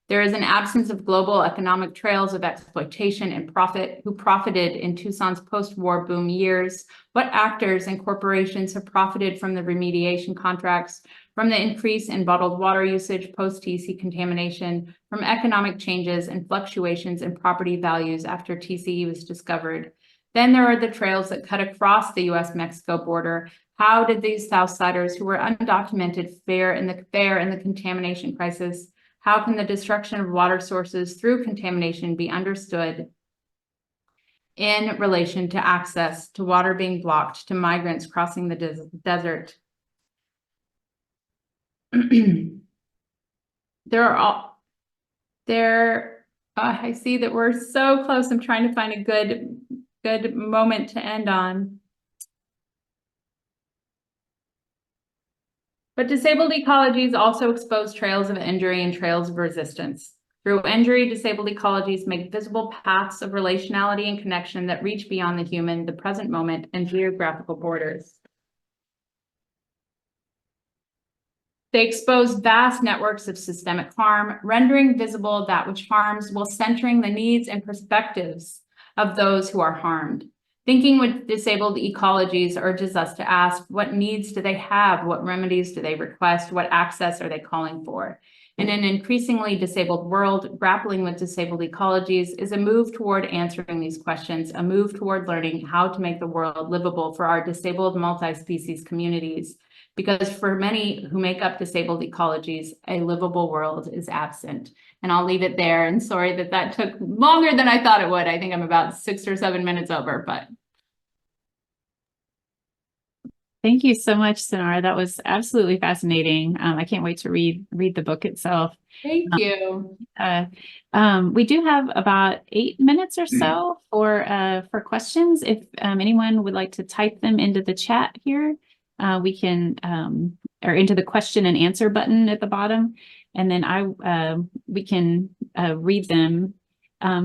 There is an absence of global economic trails of exploitation and profit who profited in Tucson's post-war boom years. What actors and corporations have profited from the remediation contracts, from the increase in bottled water usage post-TC contamination, from economic changes and fluctuations in property values after TCE was discovered. Then there are the trails that cut across the US-Mexico border. How did these Southsiders who were undocumented fare in the contamination crisis? How can the destruction of water sources through contamination be understood in relation to access to water being blocked to migrants crossing the desert? there are all there. I see that we're so close. I'm trying to find a good moment to end on. But disabled ecologies also expose trails of injury and trails of resistance. Through injury, disabled ecologies make visible paths of relationality and connection that reach beyond the human, the present moment, and geographical borders. They expose vast networks of systemic harm, rendering visible that which harms while centering the needs and perspectives of those who are harmed. Thinking with disabled ecologies urges us to ask, what needs do they have? What remedies do they request? What access are they calling for? In an increasingly disabled world, grappling with disabled ecologies is a move toward answering these questions, a move toward learning how to make the world livable for our disabled multi-species communities. Because for many who make up disabled ecologies, a livable world is absent. And I'll leave it there. And sorry that that took longer than I thought it would. I think I'm about 6 or 7 minutes over, but. Thank you so much, Sunaura. That was absolutely fascinating. I can't wait to read the book itself. Thank you. We do have about 8 minutes or so for questions. If anyone would like to type them into the chat here, we can or into the question and answer button at the bottom, and then we can read them.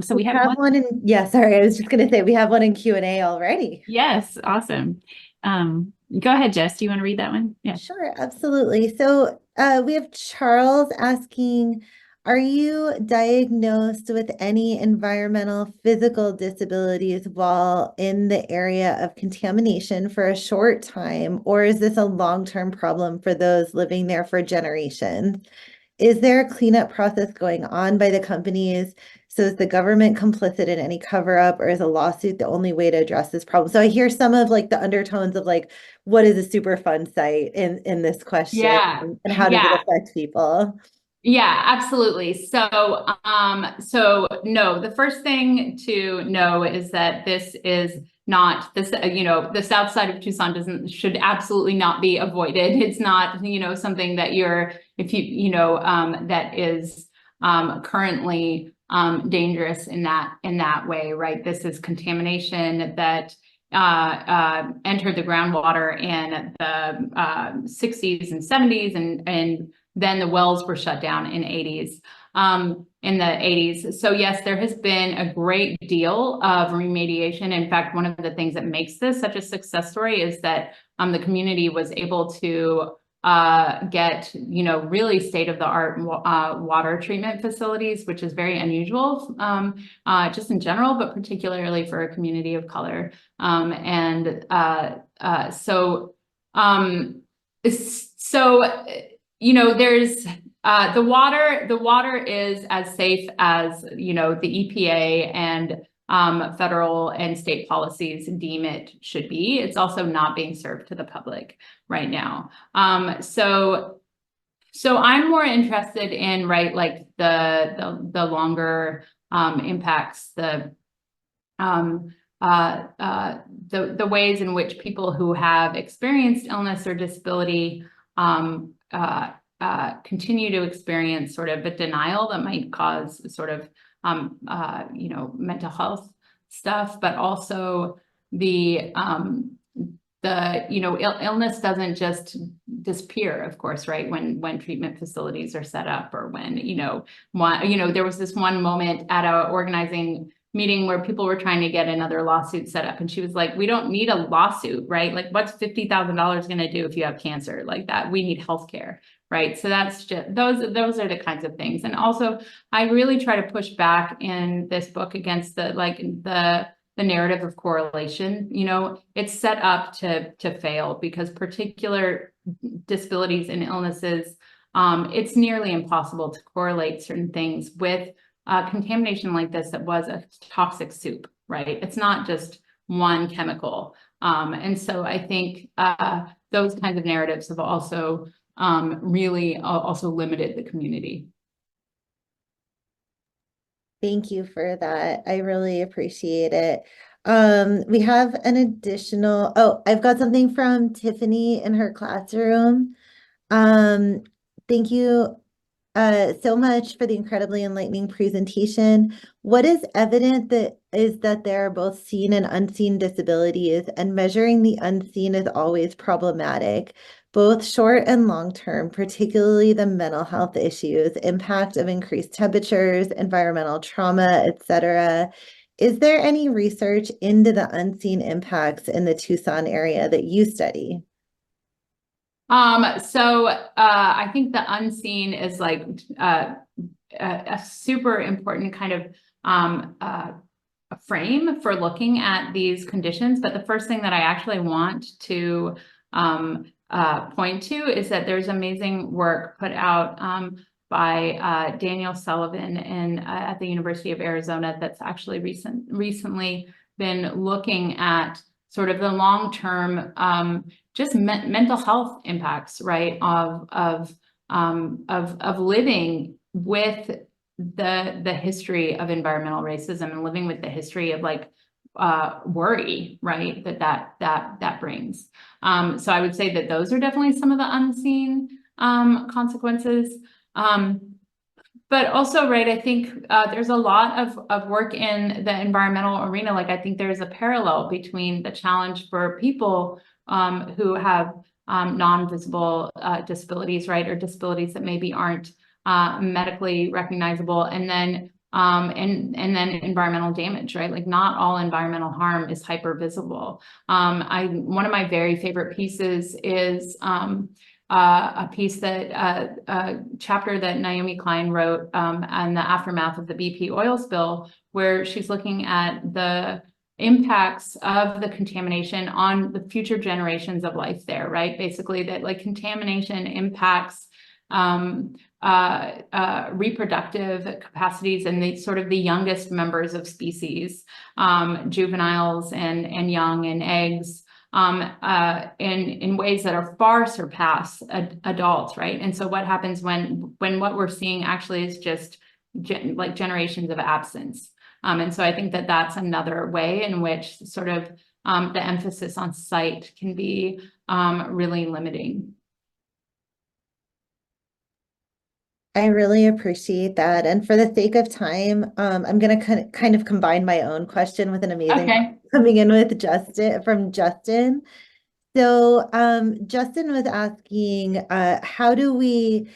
So we have one in, yeah, sorry, I was just going to say we have one in Q&A already. Yes, awesome. Go ahead, Jess. Do you want to read that one? Yeah, sure, absolutely. So we have Charles asking, are you diagnosed with any environmental physical disabilities while in the area of contamination for a short time, or is this a long-term problem for those living there for generations? Is there a cleanup process going on by the companies? So is the government complicit in any cover up, or is a lawsuit the only way to address this problem? So I hear some of like the undertones of like, what is a Superfund site in this question, and how does it affect people? Yeah, absolutely. So no, the first thing to know is that this is not this, the south side of Tucson should absolutely not be avoided. It's not, something that that is currently dangerous in that way, right? This is contamination that entered the groundwater in the 60s and 70s, and then the wells were shut down in the 80s. So yes, there has been a great deal of remediation. In fact, one of the things that makes this such a success story is that the community was able to get, really state-of-the-art water treatment facilities, which is very unusual, just in general, but particularly for a community of color. There's the water is as safe as, the EPA and federal and state policies deem it should be. It's also not being served to the public right now. So I'm more interested in, right, like the longer impacts, the ways in which people who have experienced illness or disability continue to experience sort of a denial that might cause sort of mental health stuff, but also the illness doesn't just disappear, of course, right? When treatment facilities are set up, or when, there was this one moment at a organizing meeting where people were trying to get another lawsuit set up, and she was like, we don't need a lawsuit, right? Like, what's $50,000 going to do if you have cancer like that? We need healthcare, right? So that's just, those are the kinds of things. And also, I really try to push back in this book against the narrative of correlation. It's set up to fail, because particular disabilities and illnesses, it's nearly impossible to correlate certain things with contamination like this that was a toxic soup, right? It's not just one chemical. And so I think those kinds of narratives have also really also limited the community. Thank you for that. I really appreciate it. We have an additional, I've got something from Tiffany in her classroom. Thank you so much for the incredibly enlightening presentation. What is evident that is that there are both seen and unseen disabilities, and measuring the unseen is always problematic, both short and long term, particularly the mental health issues, impact of increased temperatures, environmental trauma, etc. Is there any research into the unseen impacts in the Tucson area that you study? I think the unseen is like a super important kind of a frame for looking at these conditions. But the first thing that I actually want to point to is that there's amazing work put out by Daniel Sullivan at the University of Arizona that's actually recently been looking at sort of the long-term just mental health impacts, right, of living with the history of environmental racism and living with the history of like worry, right, that brings. So I would say that those are definitely some of the unseen consequences. But also, right, I think there's a lot of work in the environmental arena. Like, I think there's a parallel between the challenge for people who have non-visible disabilities, right, or disabilities that maybe aren't medically recognizable, and then environmental damage, right? Like, not all environmental harm is hyper visible. One of my very favorite pieces is a piece that a chapter that Naomi Klein wrote on the aftermath of the BP oil spill, where she's looking at the impacts of the contamination on the future generations of life there, right? Basically, that like contamination impacts reproductive capacities and the sort of the youngest members of species, juveniles and young and eggs, in ways that are far surpass adults, right? And so what happens when what we're seeing actually is just like generations of absence. And so I think that that's another way in which sort of the emphasis on sight can be really limiting. I really appreciate that. And for the sake of time, I'm going to kind of combine my own question with an amazing coming in with Justin. So Justin was asking, how do we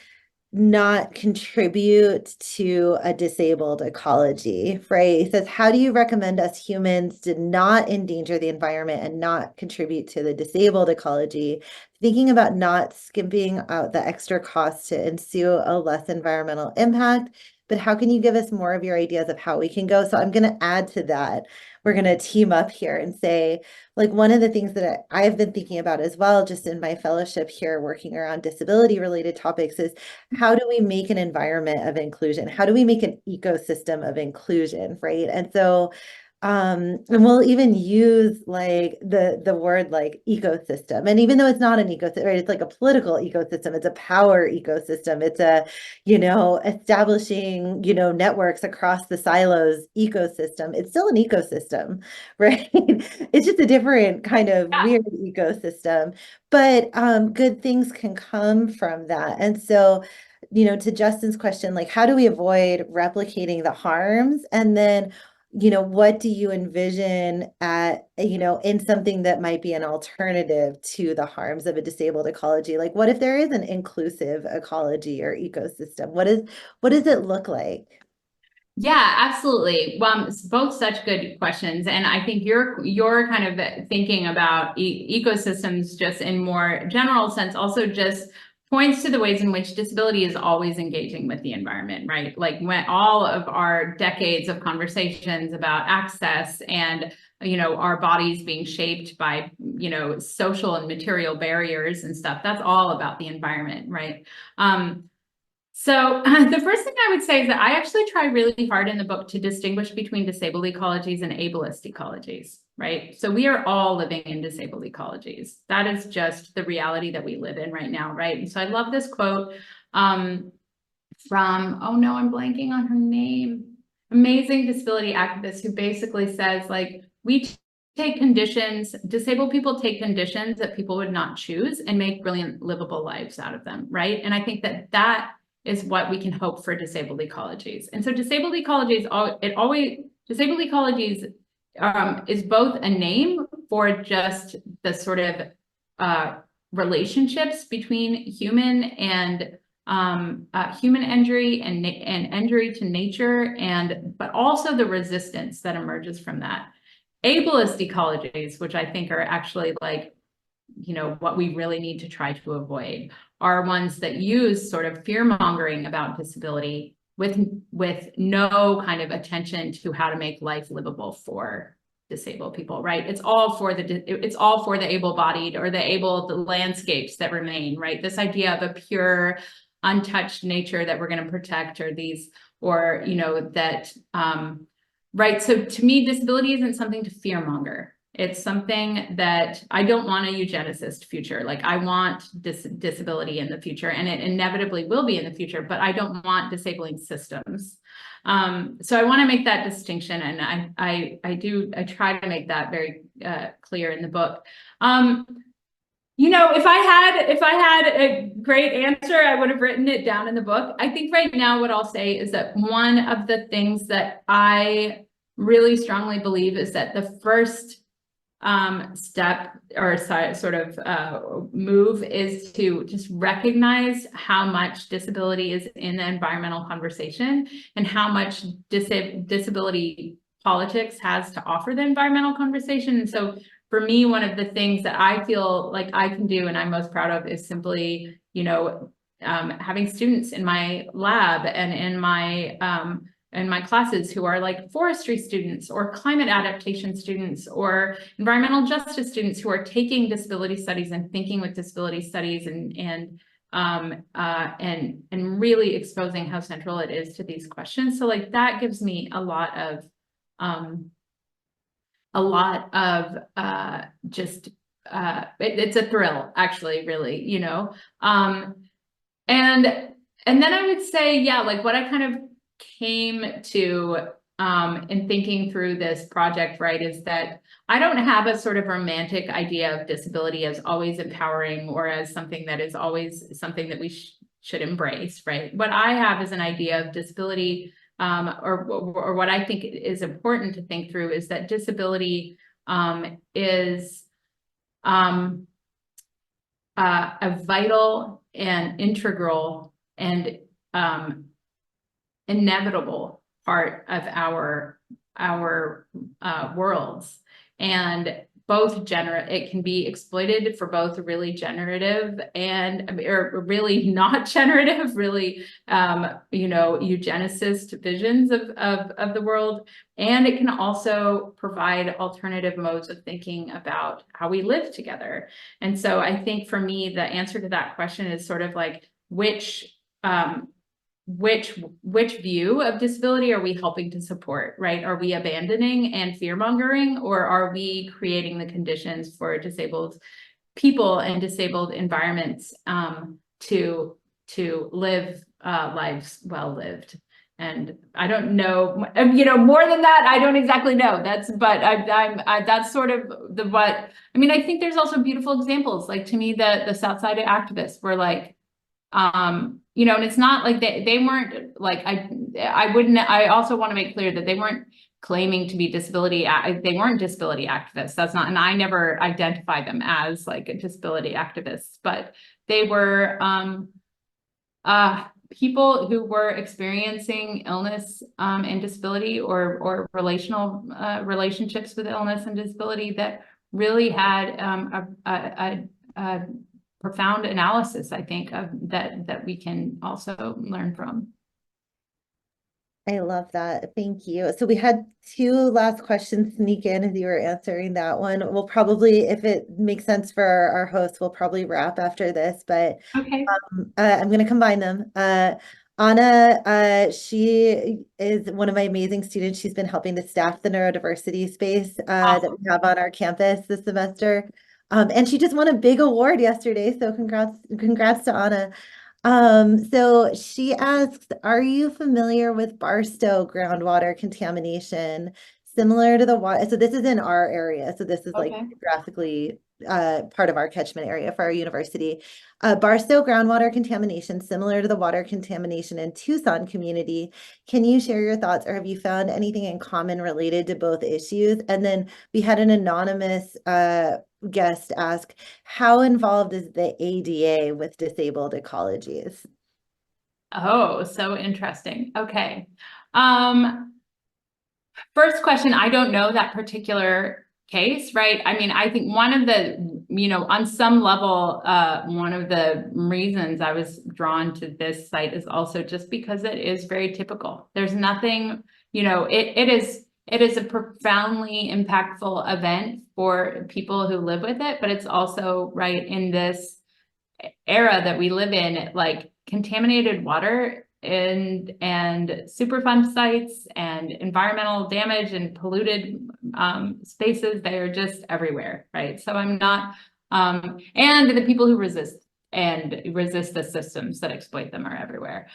not contribute to a disabled ecology, right? He says, how do you recommend us humans to not endanger the environment and not contribute to the disabled ecology? Thinking about not skimping out the extra cost to ensue a less environmental impact, but how can you give us more of your ideas of how we can go? So I'm going to add to that. We're going to team up here and say, like, one of the things that I've been thinking about as well, just in my fellowship here, working around disability related topics, is how do we make an environment of inclusion? How do we make an ecosystem of inclusion, right? And so, and we'll even use like the word like ecosystem. And even though it's not an ecosystem, right, it's like a political ecosystem, it's a power ecosystem, it's a, establishing, networks across the silos ecosystem. It's still an ecosystem, right? It's just a different kind of weird ecosystem, but good things can come from that. And so, to Justin's question, like, how do we avoid replicating the harms? And then, what do you envision in something that might be an alternative to the harms of a disabled ecology? Like, what if there is an inclusive ecology or ecosystem? What does it look like? Yeah, absolutely. Well, it's both such good questions. And I think you're kind of thinking about ecosystems just in more general sense, also just points to the ways in which disability is always engaging with the environment, right? Like, when all of our decades of conversations about access and, our bodies being shaped by, social and barriers and stuff, that's all about the environment, right? So the first thing I would say is that I actually try really hard in the book to distinguish between disabled ecologies and ableist ecologies, right? So we are all living in disabled ecologies. That is just the reality that we live in right now, right? And so I love this quote from, oh no, I'm blanking on her name, amazing disability activist who basically says, like, we take conditions, disabled people take conditions that people would not choose and make brilliant livable lives out of them, right? And I think that that is what we can hope for disabled ecologies. And so disabled ecologies, disabled ecologies is both a name for just the sort of relationships between human and human injury and injury to nature, but also the resistance that emerges from that. Ableist ecologies, which I think are actually like, you know, what we really need to try to avoid, are ones that use sort of fear-mongering about disability with no kind of attention to how to make life livable for disabled people, right? It's all for the able-bodied or the landscapes that remain, right? This idea of a pure, untouched nature that we're going to protect, or these, or, you know, that, right. So to me, disability isn't something to fearmonger. It's something that I don't want a eugenicist future. Like, I want disability in the future, and it inevitably will be in the future, but I don't want disabling systems. So I want to make that distinction, and I try to make that very clear in the book. You know, if I had a great answer, I would have written it down in the book. I think right now what I'll say is that one of the things that I really strongly believe is that the first step, or sort of move, is to just recognize how much disability is in the environmental conversation, and how much disability politics has to offer the environmental conversation. And so for me, one of the things that I feel like I can do and I'm most proud of is simply, you know, having students in my lab and in my classes who are like forestry students or climate adaptation students or environmental justice students who are taking disability studies and thinking with disability studies and really exposing how central it is to these questions. So like that gives me a lot of just it's a thrill, actually, really, you know. And then I would say, yeah, like what I kind of came to in thinking through this project, right, is that I don't have a sort of romantic idea of disability as always empowering, or as something that is always something that we should embrace, right? What I have is an idea of disability, or what I think is important to think through, is that disability is a vital and integral and inevitable part of our worlds. And both it can be exploited for both really generative or really not generative, really, you know, eugenicist visions of the world. And it can also provide alternative modes of thinking about how we live together. And so I think for me, the answer to that question is sort of like, which view of disability are we helping to support, right? Are we abandoning and fear-mongering, or are we creating the conditions for disabled people and disabled environments to live lives well lived? And I don't know, you know, more than that, I don't exactly know. That's sort of what I mean. I think there's also beautiful examples, like to me, the South Side activists were like, you know, and it's not like they weren't like, I also want to make clear that they weren't claiming to be they weren't disability activists. That's not, and I never identified them as like a disability activists, but they were people who were experiencing illness and disability, or relational relationships with illness and disability, that really had a profound analysis, I think, of that we can also learn from. I love that. Thank you. So we had two last questions sneak in as you were answering that one. We'll probably, if it makes sense for our hosts, we'll probably wrap after this, but Okay. I'm going to combine them. Anna, she is one of my amazing students. She's been helping to staff the neurodiversity space that we have on our campus this semester. And she just won a big award yesterday. So congrats to Anna. So she asks, are you familiar with Barstow groundwater contamination? similar to the water. So this is in our area. So this is like Okay. geographically part of our catchment area for our university. Barstow groundwater contamination, similar to the water contamination in Tucson community. Can you share your thoughts, or have you found anything in common related to both issues? And then we had an anonymous guest ask, how involved is the ADA with disabled ecologies? Oh, so interesting. Okay. First question, I don't know that particular case, right? I mean, I think one of the, on some level, one of the reasons I was drawn to this site is also just because it is very typical. There's nothing, it is a profoundly impactful event for people who live with it, but it's also right in this era that we live in, like contaminated water and Superfund sites and environmental damage and polluted spaces, they are just everywhere, right? So I'm not, and the people who resist the systems that exploit them are everywhere.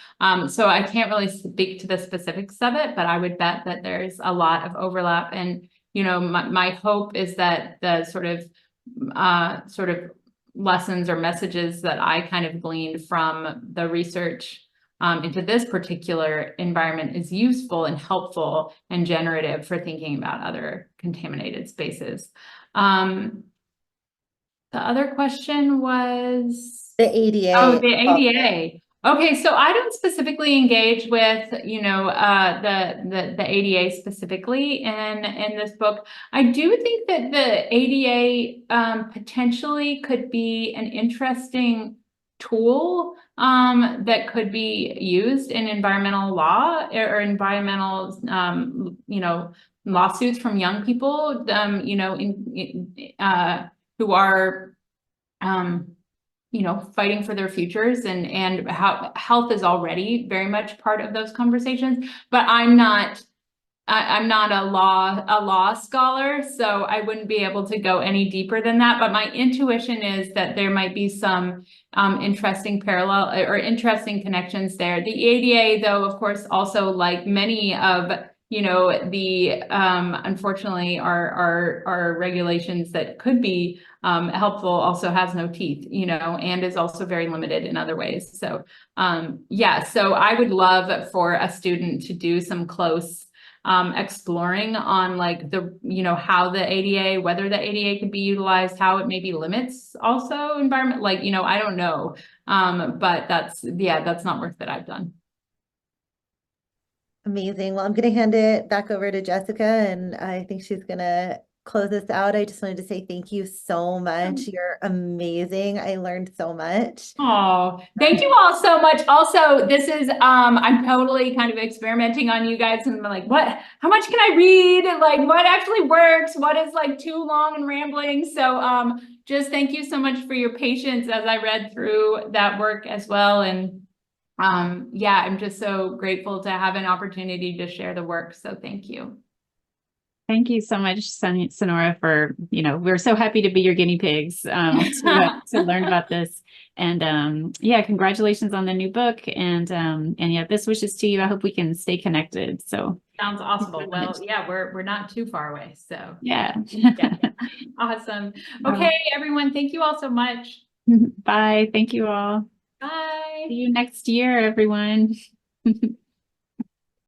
So I can't really speak to the specifics of it, but I would bet that there's a lot of overlap. And, my hope is that the sort of lessons or messages that I kind of gleaned from the research into this particular environment is useful and helpful and generative for thinking about other contaminated spaces. The other question was The ADA. Oh, the ADA. Okay, so I don't specifically engage with, the ADA specifically in this book. I do think that the ADA potentially could be an interesting tool that could be used in environmental law or environmental, lawsuits from young people, who are fighting for their futures, and how health is already very much part of those conversations. But I'm not a law scholar, so I wouldn't be able to go any deeper than that. But my intuition is that there might be some interesting parallel or interesting connections there. The ADA, though, of course, also like many of the unfortunately our regulations that could be helpful, also has no teeth, and is also very limited in other ways. So yeah, so I would love for a student to do some close exploring on like the, how the ADA, whether the ADA could be utilized, how it maybe limits also environment, like, I don't know. But that's not work that I've done. Amazing. Well, I'm going to hand it back over to Jessica, and I think she's going to close us out. I just wanted to say thank you so much. You're amazing. I learned so much. Oh, thank you all so much. Also, this is, I'm totally kind of experimenting on you guys, and I'm like, how much can I read? Like, what actually works? What is like too long and rambling? So, just thank you so much for your patience as I read through that work as well. And yeah, I'm just so grateful to have an opportunity to share the work. So thank you. Thank you so much, Sunaura, for, we're so happy to be your guinea pigs to learn about this. And yeah, congratulations on the new book. And yeah, best wishes to you. I hope we can stay connected. So sounds awesome. Well, yeah, we're not too far away. So yeah. Yeah. Awesome. Okay, everyone. Thank you all so much. Bye. Thank you all. Bye. See you next year, everyone.